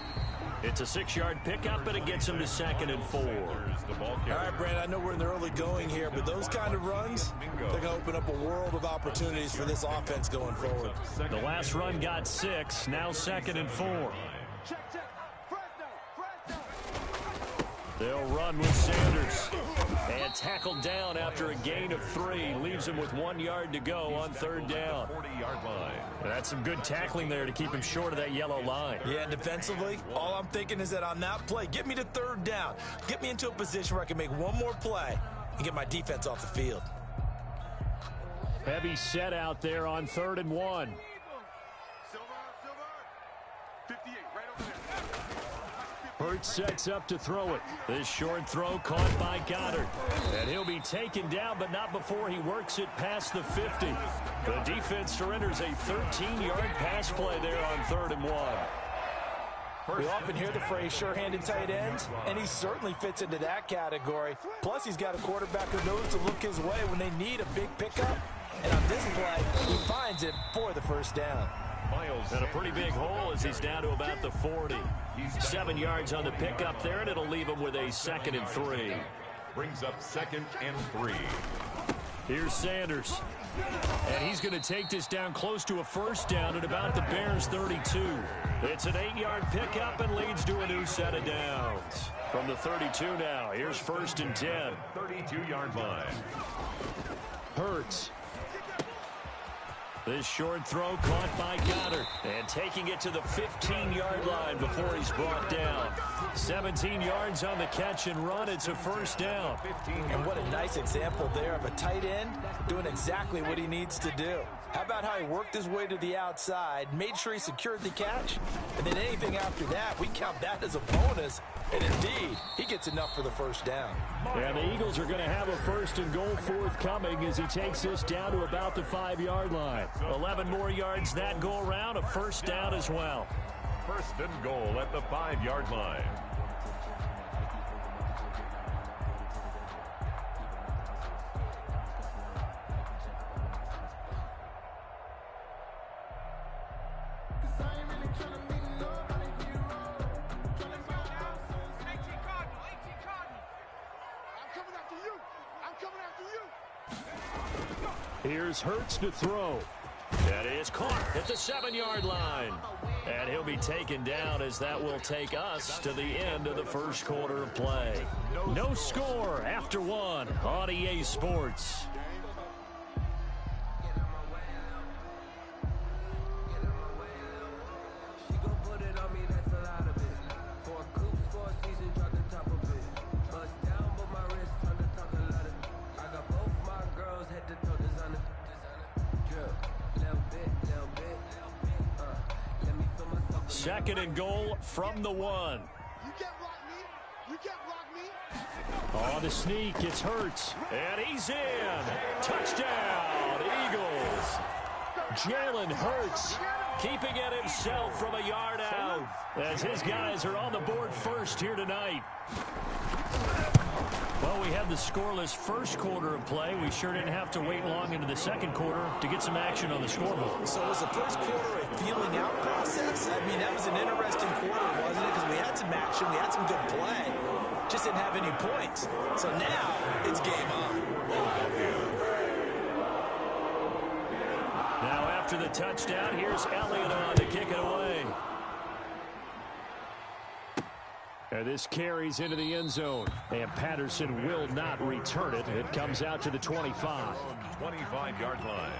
It's a 6-yard pickup, and it gets him to 2nd and 4. All right, Brand, I know we're in the early going here, but those kind of runs, they're going to open up a world of opportunities for this offense going forward. The last run got 6, now 2nd and 4. They'll run with Sanders. And tackled down after a gain of 3. Leaves him with 1 yard to go on 3rd down. 40-yard line. That's some good tackling there to keep him short of that yellow line. Yeah, and defensively, all I'm thinking is that on that play, get me to 3rd down. Get me into a position where I can make one more play and get my defense off the field. Heavy set out there on 3rd and 1. Silver, 58, right over there. Hurts sets up to throw it. This short throw caught by Goddard. And he'll be taken down, but not before he works it past the 50. The defense surrenders a 13-yard pass play there on 3rd and 1. We often hear the phrase sure-handed tight ends, and he certainly fits into that category. Plus, he's got a quarterback who knows to look his way when they need a big pickup. And on this play, he finds it for the 1st down. And a pretty big hole as he's down to about the 40. 7 yards on the pickup there, and it'll leave him with a 2nd and 3. Brings up 2nd and 3. Here's Sanders. And he's going to take this down close to a 1st down at about the Bears' 32. It's an 8-yard pickup and leads to a new set of downs. From the 32 now, here's 1st and 10. 32-yard line. Hurts. This short throw caught by Goddard. And taking it to the 15-yard line before he's brought down. 17 yards on the catch and run. It's a 1st down. And what a nice example there of a tight end doing exactly what he needs to do. How about how he worked his way to the outside, made sure he secured the catch, and then anything after that, we count that as a bonus. And indeed, he gets enough for the 1st down. And the Eagles are going to have a 1st and goal forthcoming as he takes this down to about the 5-yard line. 11 more yards that go around, a 1st down as well. 1st and goal at the 5-yard line. Here's Hurts to throw. That is caught at the 7-yard line. And he'll be taken down as that will take us to the end of the 1st quarter of play. No score after 1 on EA Sports. Second and goal from the 1. You can't block me. You can't block me. On the sneak, it's Hurts. And he's in. Touchdown, Eagles. Jalen Hurts keeping it himself from a yard out as his guys are on the board first here tonight. Well, we had the scoreless 1st quarter of play. We sure didn't have to wait long into the 2nd quarter to get some action on the scoreboard. So was the 1st quarter a feeling out process? I mean, that was an interesting quarter, wasn't it? Because we had some action, we had some good play. Just didn't have any points. So now it's game on. Now after the touchdown, here's Elliott on to kick it away. And this carries into the end zone. And Patterson will not return it. It comes out to the 25. 25-yard line.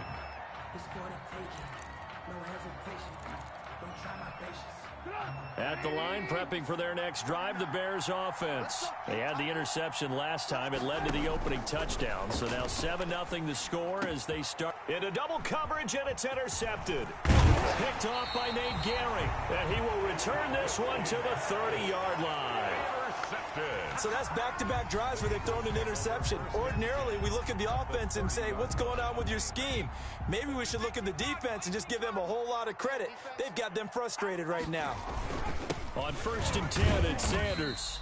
At the line, prepping for their next drive, the Bears offense. They had the interception last time. It led to the opening touchdown. So now 7-0 the score as they start. Into double coverage, and it's intercepted. Picked off by Nate Gehring, and he will return this one to the 30-yard line. So that's back-to-back drives where they've thrown an interception. Ordinarily, we look at the offense and say, what's going on with your scheme? Maybe we should look at the defense and just give them a whole lot of credit. They've got them frustrated right now. On 1st and 10, it's Sanders.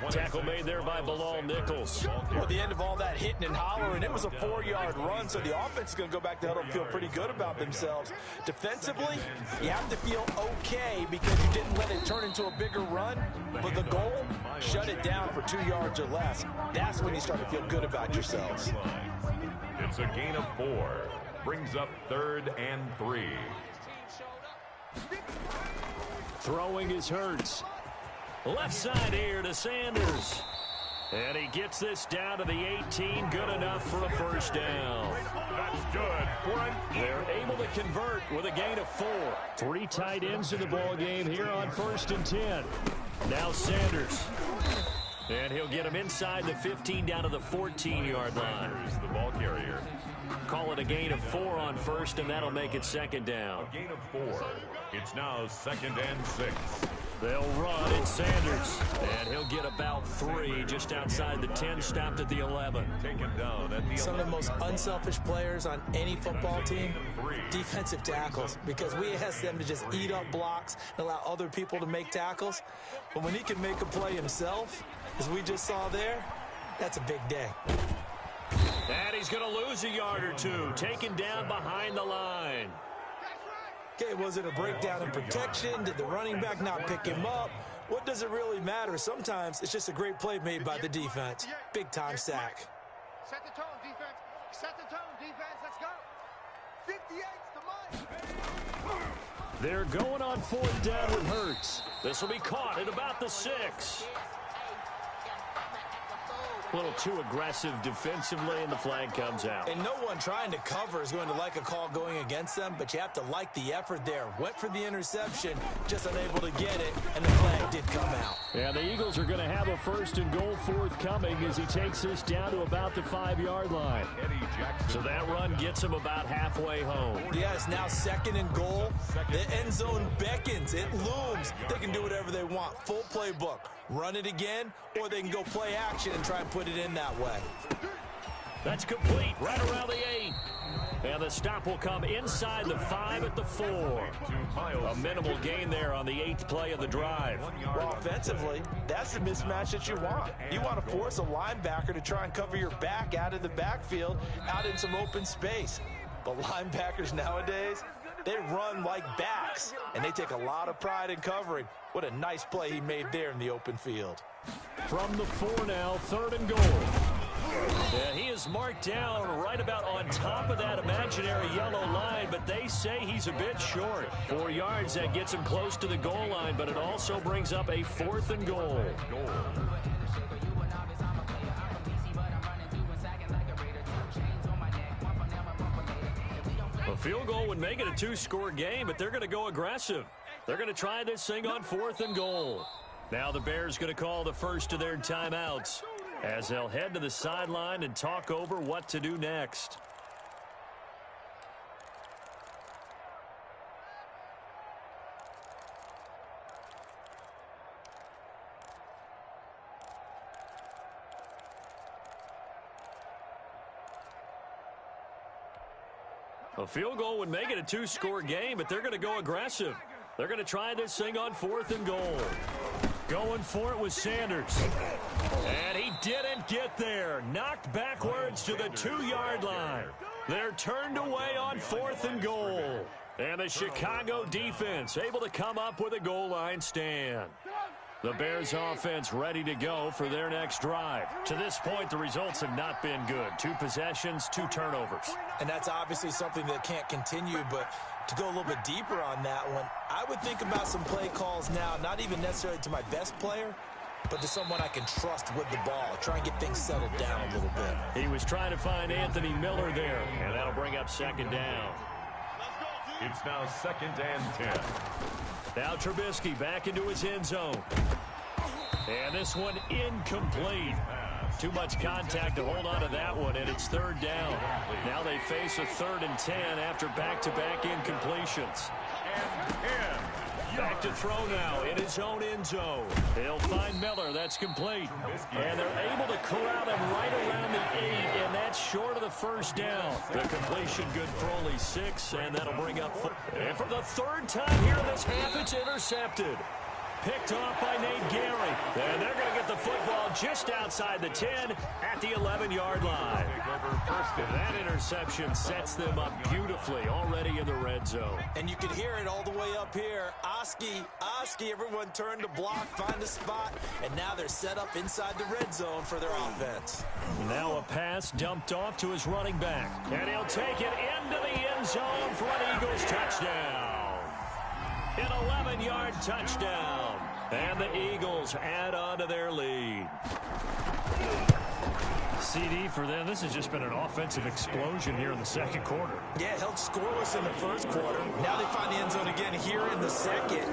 Tackle made there by Bilal Nichols. Well, at the end of all that hitting and hollering, it was a 4-yard run, so the offense is going to go back to huddle and feel pretty good about themselves. Defensively, you have to feel okay because you didn't let it turn into a bigger run, but the goal, shut it down for 2 yards or less. That's when you start to feel good about yourselves. It's a gain of 4. Brings up 3rd and 3. Throwing is Hurts. Left side here to Sanders. And he gets this down to the 18. Good enough for a first down. That's good. They're able to convert with a gain of 4. 3 tight ends in the ball game here on 1st and 10. Now Sanders. And he'll get him inside the 15 down to the 14-yard line. Here's the ball carrier. Call it a gain of 4 on 1st, and that'll make it 2nd down. A gain of 4. It's now 2nd and 6. They'll run. It's Sanders. And he'll get about 3 just outside the 10, stopped at the 11. Taken down at the 11. Some of the most unselfish players on any football team, defensive tackles, because we ask them to just eat up blocks and allow other people to make tackles. But when he can make a play himself, as we just saw there, that's a big day. And he's going to lose a yard or 2, taken down behind the line. Okay, was it a breakdown in protection? Did the running back not pick him up? What does it really matter? Sometimes it's just a great play made by the defense. Big-time sack. Set the tone, defense. Set the tone, defense. Let's go. 58's the money. They're going on 4th down with Hurts. This will be caught at about the 6. A little too aggressive defensively, and the flag comes out. And no one trying to cover is going to like a call going against them, but you have to like the effort there. Went for the interception, just unable to get it, and the flag did come out. Yeah, the Eagles are going to have a 1st and goal forthcoming as he takes this down to about the 5-yard line. So that run gets him about halfway home. Yeah, it's now 2nd and goal. The end zone beckons. It looms. They can do whatever they want. Full playbook. Run it again, or they can go play action and try and put it in that way. That's complete right around the 8. And the stop will come inside the 5 at the 4. A minimal gain there on the 8th play of the drive. Well, offensively, that's the mismatch that you want. You want to force a linebacker to try and cover your back out of the backfield, out in some open space. But linebackers nowadays, they run like backs, and they take a lot of pride in covering. What a nice play he made there in the open field. From the 4 now, 3rd and goal. Yeah, he is marked down right about on top of that imaginary yellow line, but they say he's a bit short. 4 yards, that gets him close to the goal line, but it also brings up a 4th and goal. A field goal would make it a 2-score game, but they're going to go aggressive. They're going to try this thing on 4th and goal. Now the Bears going to call the first of their timeouts as they'll head to the sideline and talk over what to do next. A field goal would make it a 2-score game, but they're going to go aggressive. They're going to try this thing on 4th and goal. Going for it was Sanders. And he didn't get there. Knocked backwards to the 2-yard line. They're turned away on 4th and goal. And the Chicago defense able to come up with a goal line stand. The Bears offense ready to go for their next drive. To this point, the results have not been good. 2 possessions, 2 turnovers. And that's obviously something that can't continue, but to go a little bit deeper on that one, I would think about some play calls now, not even necessarily to my best player, but to someone I can trust with the ball. Try and get things settled down a little bit. He was trying to find Anthony Miller there, and that'll bring up 2nd down. It's now 2nd and 10. Now Trubisky back into his end zone. And this one incomplete. Too much contact to hold on to that one, and it's third down. Now they face a 3rd and 10 after back-to-back incompletions. Back to throw now in his own end zone. He'll find Miller. That's complete. And they're able to corral him right around the 8, and that's short of the first down. The completion good for only 6, and that'll bring up 4. And for the 3rd time here in this half, it's intercepted. Picked off by Nate Gary. And they're going to get the football just outside the 10 at the 11-yard line. That interception sets them up beautifully already in the red zone. And you can hear it all the way up here. Oski, everyone turned to block, find a spot, and now they're set up inside the red zone for their offense. Now a pass dumped off to his running back. And he'll take it into the end zone for an Eagles touchdown. An 11-yard touchdown. And the Eagles add on to their lead. CD for them. This has just been an offensive explosion here in the second quarter. Yeah, held scoreless in the first quarter. Now they find the end zone again here in the second.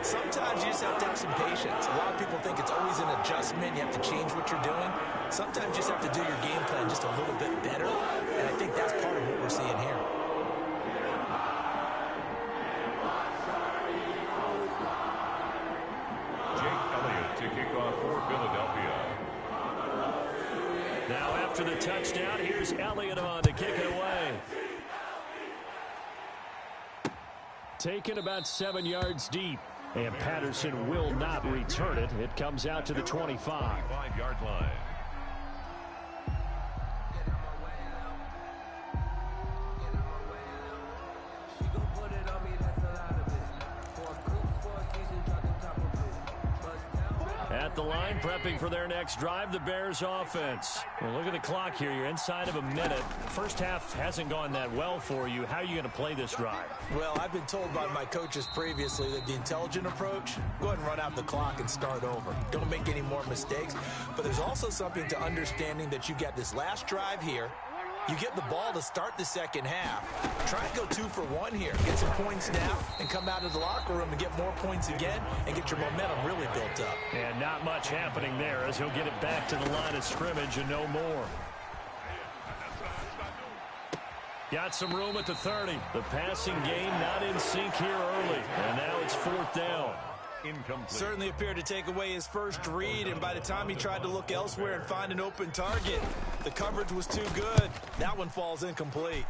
Sometimes you just have to have some patience. A lot of people think it's always an adjustment. You have to change what you're doing. Sometimes you just have to do your game plan just a little bit better. And I think that's part of what we're seeing here. To kick off for Philadelphia. Now after the touchdown, here's Elliott on to kick it away. Taken about 7 yards deep. And Patterson will not return it. It comes out to the 25. 25-yard line. At the line, prepping for their next drive, the Bears offense. Well, look at the clock here. You're inside of a minute. First half hasn't gone that well for you. How are you going to play this drive? Well, I've been told by my coaches previously that the intelligent approach, go ahead and run out the clock and start over. Don't make any more mistakes. But there's also something to understanding that you got this last drive here. You get the ball to start the second half. Try and go 2 for 1 here. Get some points now and come out of the locker room and get more points again and get your momentum really built up. And not much happening there as he'll get it back to the line of scrimmage and no more. Got some room at the 30. The passing game not in sync here early. And now it's 4th down. Incomplete. Certainly appeared to take away his first read, and by the time he tried to look elsewhere and find an open target, the coverage was too good. That one falls incomplete.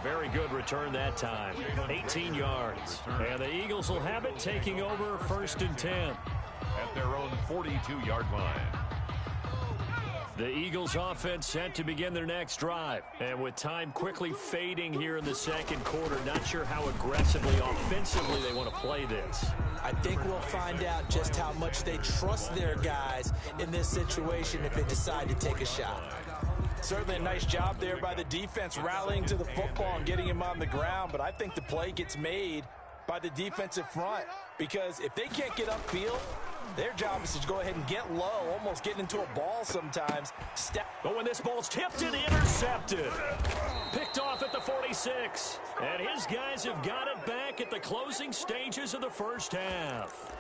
Very good return that time. 18 yards. And the Eagles will have it, taking over 1st and 10. At their own 42-yard line. The Eagles offense set to begin their next drive. And with time quickly fading here in the second quarter, not sure how aggressively, offensively they want to play this. I think we'll find out just how much they trust their guys in this situation if they decide to take a shot. Certainly a nice job there by the defense rallying to the football and getting him on the ground, but I think the play gets made by the defensive front because if they can't get upfield, their job is to go ahead and get low, almost get into a ball sometimes. But when this ball's tipped and intercepted, picked off at the 46. And his guys have got it back at the closing stages of the first half.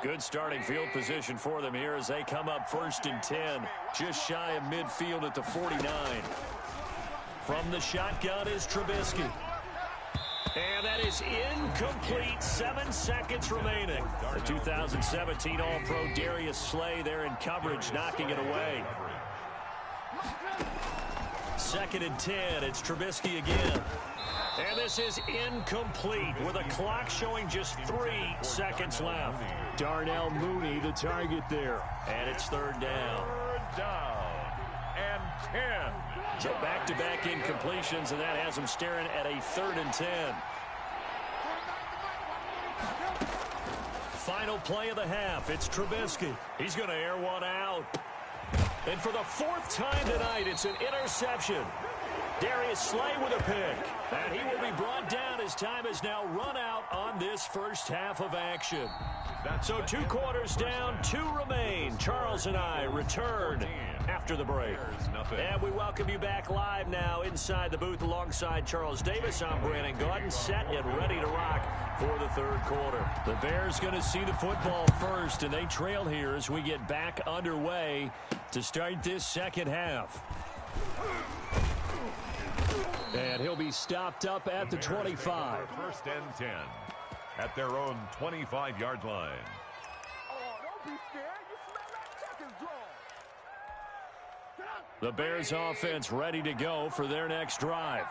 Good starting field position for them here as they come up 1st and 10, just shy of midfield at the 49. From the shotgun is Trubisky. And that is incomplete. 7 seconds remaining. The 2017 All-Pro Darius Slay there in coverage, knocking it away. 2nd and 10. It's Trubisky again. And this is incomplete with a clock showing just 3 seconds left. Darnell Mooney, the target there. And it's 3rd down. 3rd down and 10. So back-to-back incompletions, and that has them staring at a 3rd and 10. Final play of the half. It's Trubisky. He's going to air one out. And for the 4th time tonight, it's an interception. Darius Slay with a pick. And he will be brought down as as time has now run out on this first half of action. So 2 quarters down, 2 remain. Charles and I return after the break. And we welcome you back live now inside the booth alongside Charles Davis. I'm Brandon Gaudin, set and ready to rock for the third quarter. The Bears going to see the football first, and they trail here as we get back underway to start this second half. And he'll be stopped up at the 25. First and 10 at their own 25-yard line. Oh, don't be scared. You smell that checkers draw. The Bears offense ready to go for their next drive.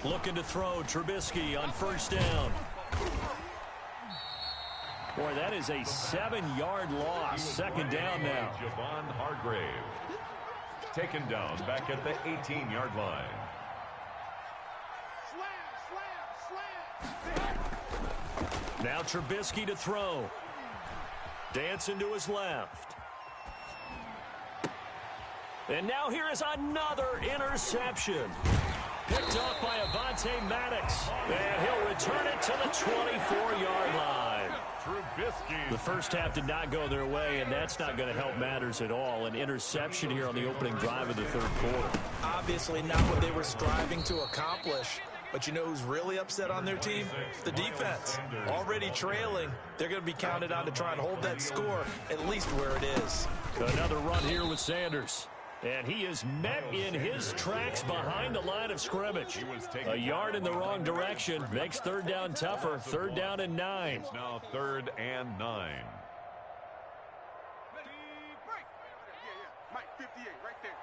Looking to throw Trubisky on first down. Boy, that is a 7-yard loss. Second down now. Javon Hargrave taken down back at the 18-yard line. Now Trubisky to throw. Dancing to his left. And now here is another interception. Picked off by Avonte Maddox. And he'll return it to the 24-yard line. Trubisky. The first half did not go their way, and that's not going to help matters at all. An interception here on the opening drive of the third quarter. Obviously not what they were striving to accomplish. But you know who's really upset on their team? The defense. Already trailing. They're going to be counted on to try and hold that score at least where it is. Another run here with Sanders. And he is met in his tracks behind the line of scrimmage. A yard in the wrong direction makes third down tougher. Third down and 9. It's now 3rd and 9. Mike, 58, right there.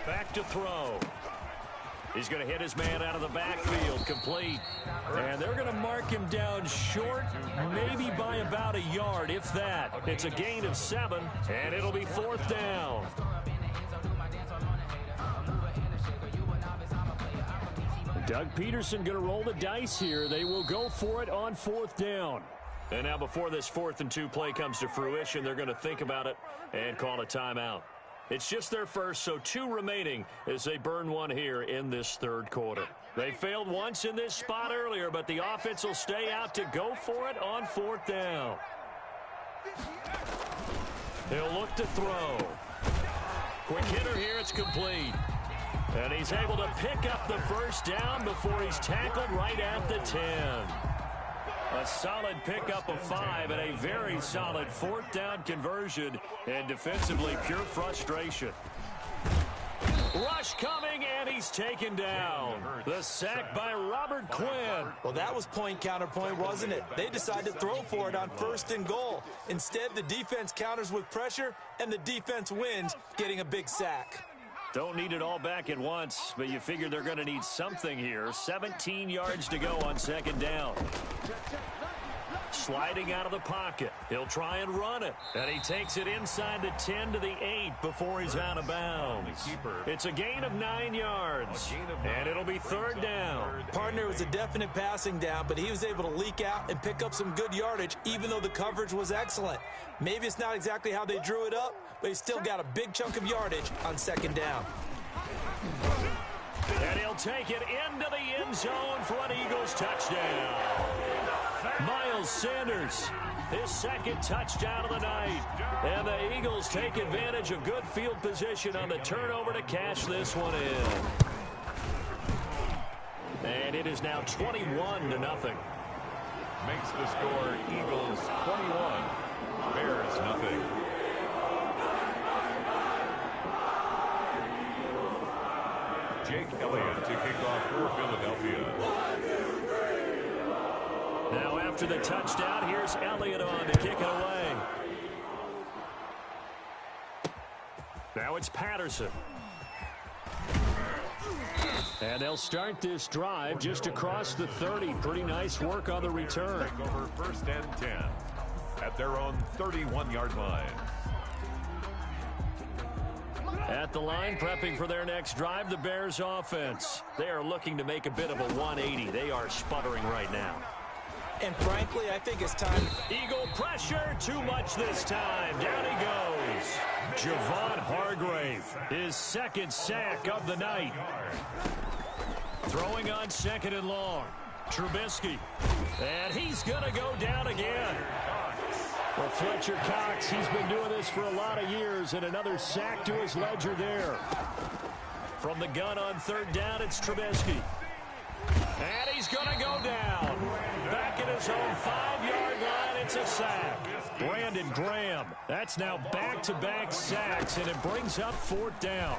Back to throw. He's going to hit his man out of the backfield, complete. And they're going to mark him down short, maybe by about a yard, if that. It's a gain of 7, and it'll be 4th down. Doug Peterson going to roll the dice here. They will go for it on 4th down. And now before this 4th and 2 play comes to fruition, they're going to think about it and call a timeout. It's just their first, so 2 remaining as they burn one here in this third quarter. They failed once in this spot earlier, but the offense will stay out to go for it on 4th down. He'll look to throw. Quick hitter here, it's complete. And he's able to pick up the first down before he's tackled right at the 10. A solid pickup of 5 and a very solid 4th down conversion, and defensively pure frustration. Rush coming, and he's taken down. The sack by Robert Quinn. Well, that was point counterpoint, wasn't it? They decided to throw for it on 1st and goal. Instead, the defense counters with pressure, and the defense wins, getting a big sack. Don't need it all back at once, but you figure they're going to need something here. 17 yards to go on 2nd down. Sliding out of the pocket. He'll try and run it. And he takes it inside the 10 to the 8 before he's out of bounds. It's a gain of 9 yards. And it'll be 3rd down. Partner was a definite passing down, but he was able to leak out and pick up some good yardage, even though the coverage was excellent. Maybe it's not exactly how they drew it up, but he still got a big chunk of yardage on 2nd down. And he'll take it into the end zone for an Eagles touchdown. Miles Sanders, his 2nd touchdown of the night. And the Eagles take advantage of good field position on the turnover to cash this one in. And it is now 21-0. Makes the score Eagles 21, Bears nothing. Jake Elliott to kick off for Philadelphia. Now after the touchdown, here's Elliott on to kick it away. Now it's Patterson. And they'll start this drive just across the 30. Pretty nice work on the return. Take over 1st and 10 at their own 31-yard line. At the line, prepping for their next drive, the Bears offense. They are looking to make a bit of a 180. They are sputtering right now. And frankly, I think it's time. Eagle pressure, too much this time. Down he goes. Javon Hargrave, his second sack of the night. Throwing on 2nd and long. Trubisky. And he's going to go down again. Well, Fletcher Cox, he's been doing this for a lot of years, and another sack to his ledger there. From the gun on 3rd down, it's Trubisky. And he's going to go down. Back at his own 5-yard line, it's a sack. Brandon Graham, that's now back-to-back sacks, and it brings up 4th down.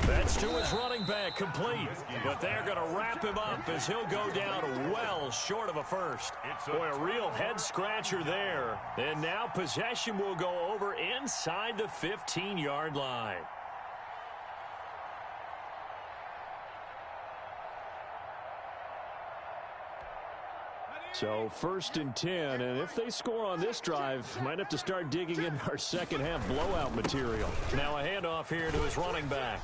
That's to his running back, complete. But they're going to wrap him up as he'll go down well short of a first. Boy, a real head-scratcher there. And now possession will go over inside the 15-yard line. So 1st and 10, and if they score on this drive, might have to start digging in our second-half blowout material. Now a handoff here to his running back.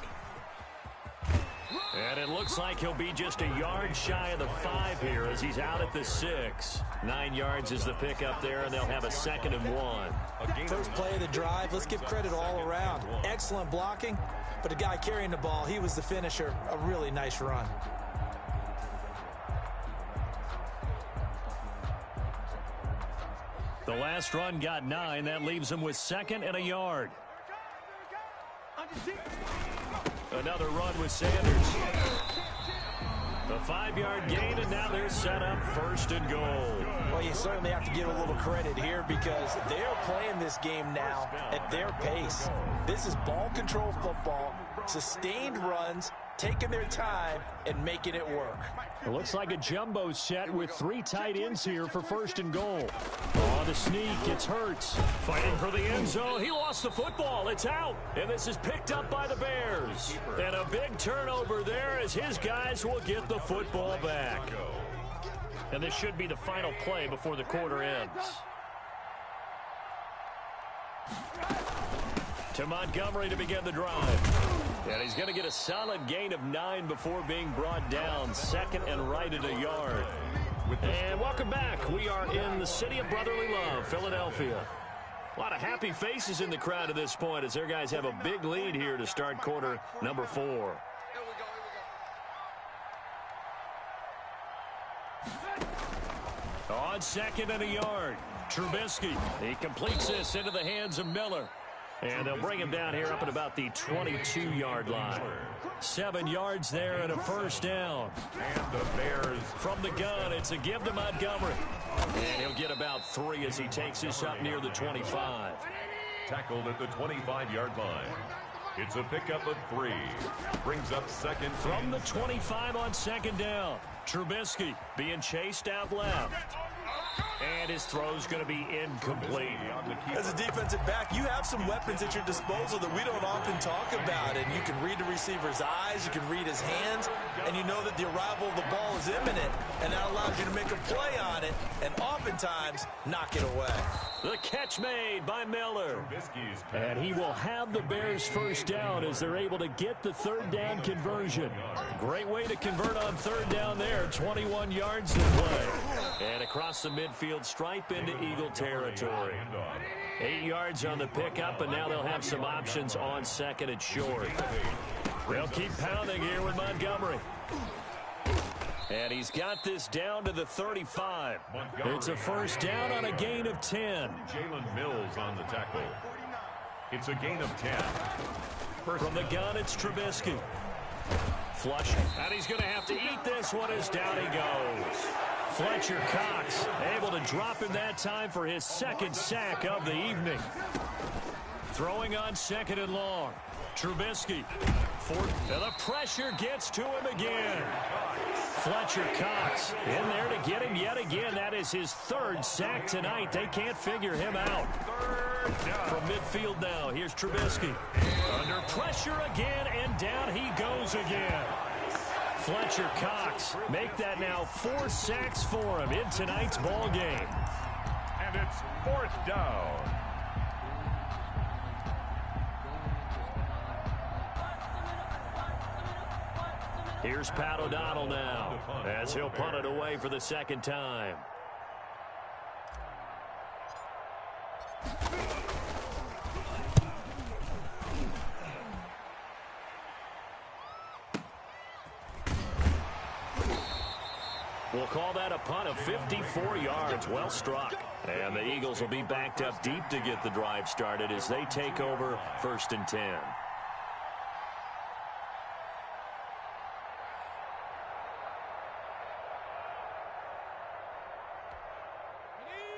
And it looks like he'll be just a yard shy of the 5 here as he's out at the 6. 9 yards is the pickup there, and they'll have a 2nd and 1. First play of the drive, let's give credit all around. Excellent blocking, but the guy carrying the ball, he was the finisher. A really nice run. The last run got 9. That leaves him with 2nd and a yard. Another run with Sanders. A 5-yard gain, and now they're set up 1st and goal. Well, you certainly have to give a little credit here because they're playing this game now at their pace. This is ball control football, sustained runs, taking their time and making it work. It looks like a jumbo set with 3 tight ends here for 1st and goal. On the sneak, it's Hurts. Fighting for the end zone. He lost the football. It's out. And this is picked up by the Bears. And a big turnover there as his guys will get the football back. And this should be the final play before the quarter ends. To Montgomery to begin the drive. And he's going to get a solid gain of 9 before being brought down. 2nd and right at a yard. And welcome back. We are in the city of brotherly love, Philadelphia. A lot of happy faces in the crowd at this point as their guys have a big lead here to start quarter number 4. On 2nd and a yard, Trubisky. He completes this into the hands of Miller. And they'll bring him down here up at about the 22-yard line. 7 yards there and a 1st down. And the Bears from the gun. It's a give to Montgomery. And he'll get about 3 as he takes this up near the 25. Tackled at the 25-yard line. It's a pickup of 3. Brings up 2nd. From the 25 on 2nd down. Trubisky being chased out left. And his throw's going to be incomplete. As a defensive back, you have some weapons at your disposal that we don't often talk about. And you can read the receiver's eyes, you can read his hands, and you know that the arrival of the ball is imminent. And that allows you to make a play on it and oftentimes knock it away. The catch made by Miller. And he will have the Bears 1st down as they're able to get the 3rd down conversion. Great way to convert on 3rd down there. 21 yards to play. And across the midfield stripe into Eagle territory. 8 yards on the pickup, and now they'll have some options on 2nd and short. They'll keep pounding here with Montgomery. And he's got this down to the 35. It's a 1st down on a gain of 10. Jalen Mills on the tackle. It's a gain of 10. From the gun, it's Trubisky. Flushing. And he's going to have to eat this one as down he goes. Fletcher Cox able to drop him that time for his 2nd sack of the evening. Throwing on 2nd and long. Trubisky. And the pressure gets to him again. Fletcher Cox in there to get him yet again. That is his 3rd sack tonight. They can't figure him out. From midfield now, here's Trubisky. Under pressure again, and down he goes again. Fletcher Cox make that now 4 sacks for him in tonight's ball game. And it's 4th down. Here's Pat O'Donnell now as he'll punt it away for the second time. We'll call that a punt of 54 yards. Well struck. And the Eagles will be backed up deep to get the drive started as they take over 1st and 10.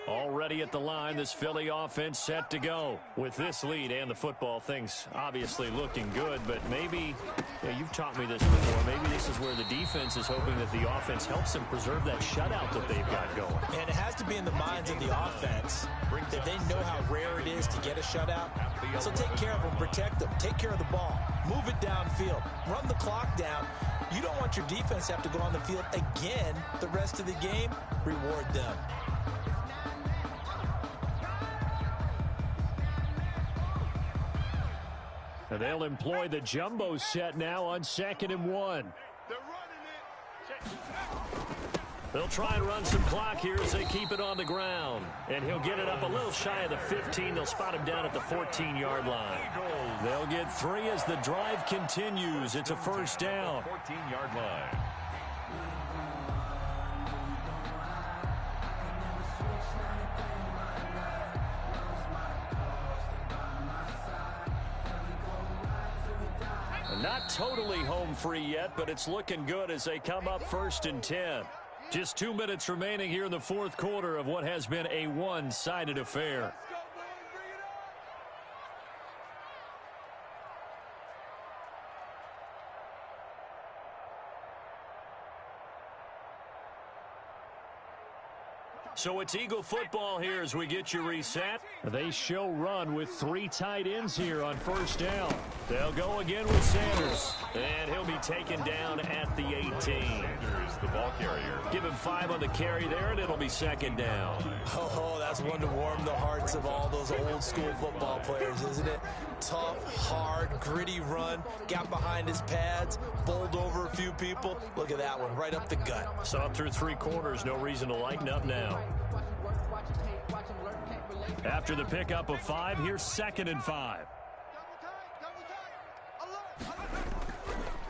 Already at the line, this Philly offense set to go. With this lead and the football, things obviously looking good, but maybe, you've taught me this before, maybe this is where the defense is hoping that the offense helps them preserve that shutout that they've got going. And it has to be in the minds of the offense that they know how rare it is to get a shutout. So take care of them, protect them, take care of the ball, move it downfield, run the clock down. You don't want your defense to have to go on the field again the rest of the game. Reward them. And they'll employ the jumbo set now on 2nd and 1. They'll try and run some clock here as they keep it on the ground. And he'll get it up a little shy of the 15. They'll spot him down at the 14-yard line. They'll get 3 as the drive continues. It's a first down. 14-yard line. Not totally home free yet, but it's looking good as they come up 1st and 10. Just 2 minutes remaining here in the 4th quarter of what has been a one-sided affair. So it's Eagle football here as we get you reset. They show run with 3 tight ends here on 1st down. They'll go again with Sanders. And he'll be taken down at the 18. Sanders, the ball carrier. Give him 5 on the carry there, and it'll be 2nd down. Oh, that's one to warm the hearts of all those old school football players, isn't it? Tough, hard, gritty run. Got behind his pads, bowled over a few people. Look at that one, right up the gut. Saw through 3 quarters, no reason to lighten up now. After the pickup of 5, here's 2nd and 5.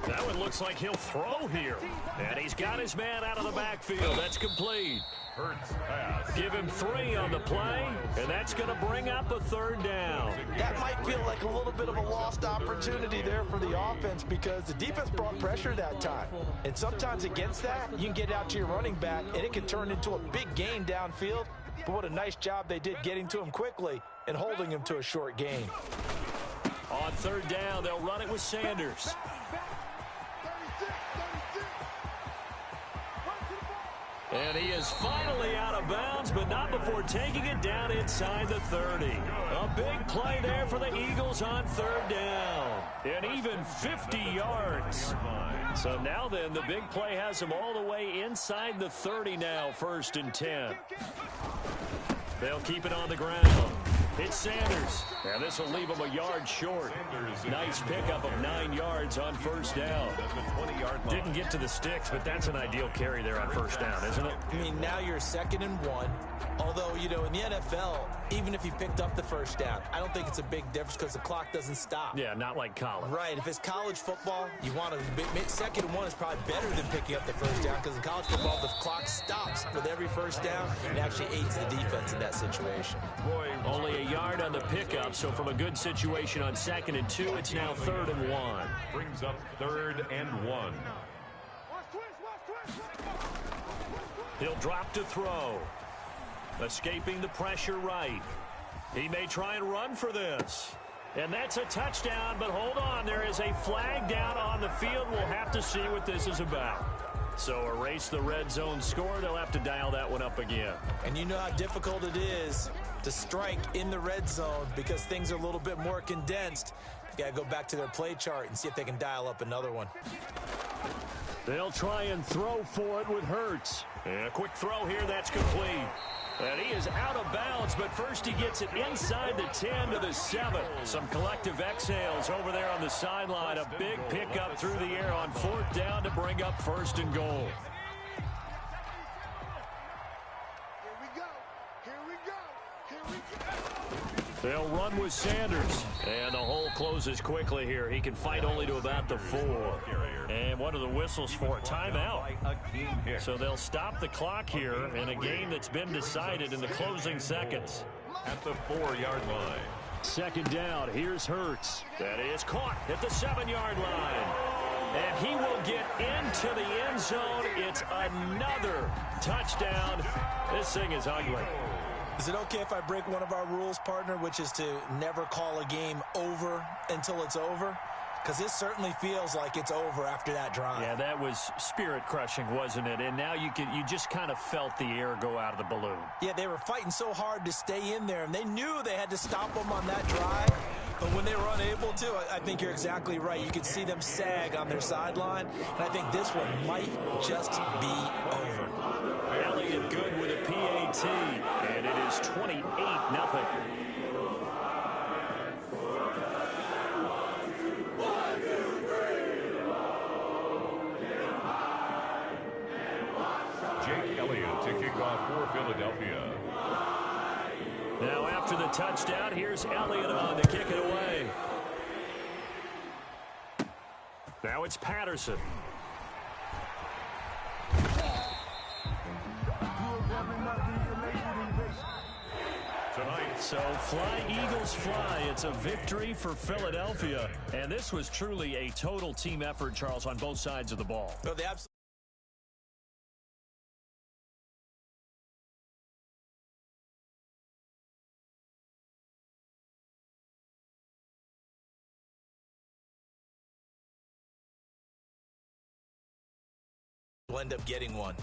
That one looks like he'll throw here. And he's got his man out of the backfield. That's complete. Hurts pass. Give him 3 on the play, and that's going to bring up a 3rd down. That might feel like a little bit of a lost opportunity there for the offense because the defense brought pressure that time. And sometimes against that, you can get out to your running back, and it can turn into a big gain downfield. But what a nice job they did getting to him quickly and holding him to a short gain. On 3rd down, they'll run it with Sanders. And he is finally out of bounds, but not before taking it down inside the 30. A big play there for the Eagles on 3rd down. And even 50 yards. So now then, the big play has him all the way inside the 30 now, 1st and 10. They'll keep it on the ground. It's Sanders. And this will leave him a yard short. Nice pickup of 9 yards on 1st down. Didn't get to the sticks, but that's an ideal carry there on 1st down, isn't it? I mean, now you're 2nd and 1. Although, you know, in the NFL, even if you picked up the 1st down, I don't think it's a big difference because the clock doesn't stop. Yeah, not like college. Right. If it's college football, you want to 2nd and 1 is probably better than picking up the 1st down because in college football, the clock stops with every 1st down and actually aids the defense in that situation. Only a yard on the pickup, so from a good situation on 2nd and 2, it's now 3rd and 1. Brings up 3rd and 1. He'll drop to throw. Escaping the pressure right. He may try and run for this. And that's a touchdown, but hold on. There is a flag down on the field. We'll have to see what this is about. So erase the red zone score. They'll have to dial that one up again. And you know how difficult it is to strike in the red zone because things are a little bit more condensed. You got to go back to their play chart and see if they can dial up another one. They'll try and throw for it with Hurts. And a quick throw here, that's complete. And he is out of bounds, but first he gets it inside the 10 to the 7. Some collective exhales over there on the sideline. A big pickup through the air on 4th down to bring up 1st and goal. They'll run with Sanders. And the hole closes quickly here. He can fight only to about the 4. And what are the whistles for? Timeout. So they'll stop the clock here in a game that's been decided in the closing seconds. At the 4-yard line. 2nd down. Here's Hurts. That is caught at the 7-yard line. And he will get into the end zone. It's another touchdown. This thing is ugly. Is it okay if I break one of our rules, partner, which is to never call a game over until it's over? Because this certainly feels like it's over after that drive. Yeah, that was spirit-crushing, wasn't it? And now you just kind of felt the air go out of the balloon. Yeah, they were fighting so hard to stay in there, and they knew they had to stop them on that drive. But when they were unable to, I think you're exactly right. You could see them sag on their sideline, and I think this one might just be over. Elliott good with a PAT, and it is 28-0. Jake Elliott to kick off for Philadelphia. Now after the touchdown, here's Elliott on to kick it away. Now it's Patterson. So fly, Eagles, fly. It's a victory for Philadelphia. And this was truly a total team effort, Charles, on both sides of the ball. No, they absolutely. Will end up getting one.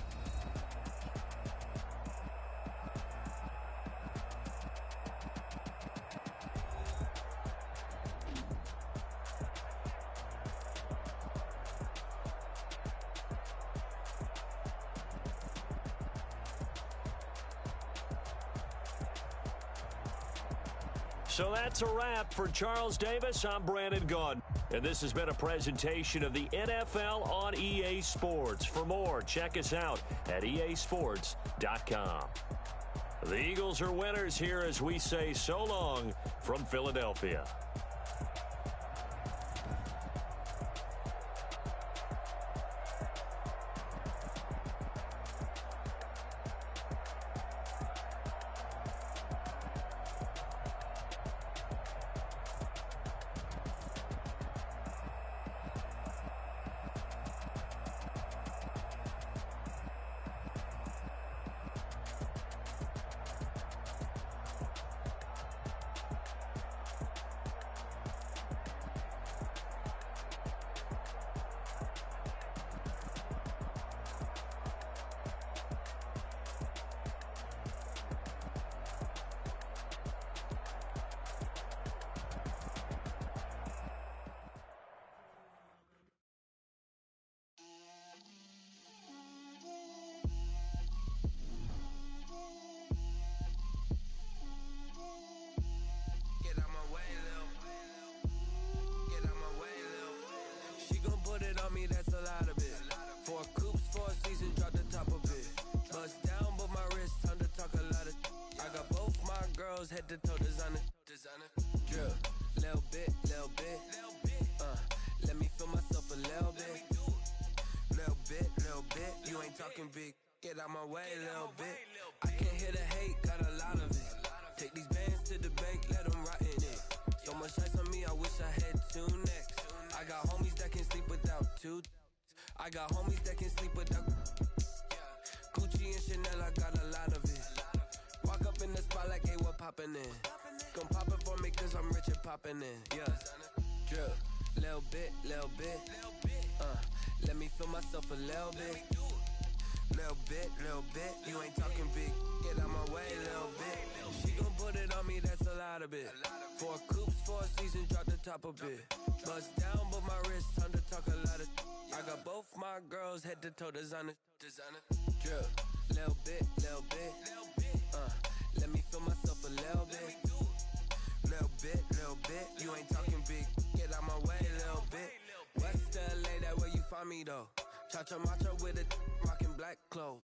So that's a wrap for Charles Davis. I'm Brandon Gaudin. And this has been a presentation of the NFL on EA Sports. For more, check us out at easports.com. The Eagles are winners here as we say so long from Philadelphia. Head to toe designer, drill, little bit, let me feel myself a little bit, you ain't talking big, get out my way, little bit, I can't hear the hate, got a lot of it, take these bands to the bank, let them rot in it, so much ice on me, I wish I had 2 necks, I got homies that can sleep without 2, I got homies that can sleep without, Gucci and Chanel, I got a lot of it, walk up in the spot like, hey, what poppin' in? Gon' pop it for me cause I'm rich and poppin' in, yeah. Drill, little bit, let me feel myself a little bit. Little bit, you ain't talking big, get out my way, little bit. She gon' put it on me, that's a lot of it. 4 coops, 4 seasons, drop the top a bit. Bust down, but my wrist, time to talk a lot of. I got both my girls, head to toe designer. Drill, little bit. Let me feel myself a little bit. Little bit. You ain't talking big. Get out my way, little bit. West LA, that where you find me though. Cha-cha matcha with a rockin' black clothes.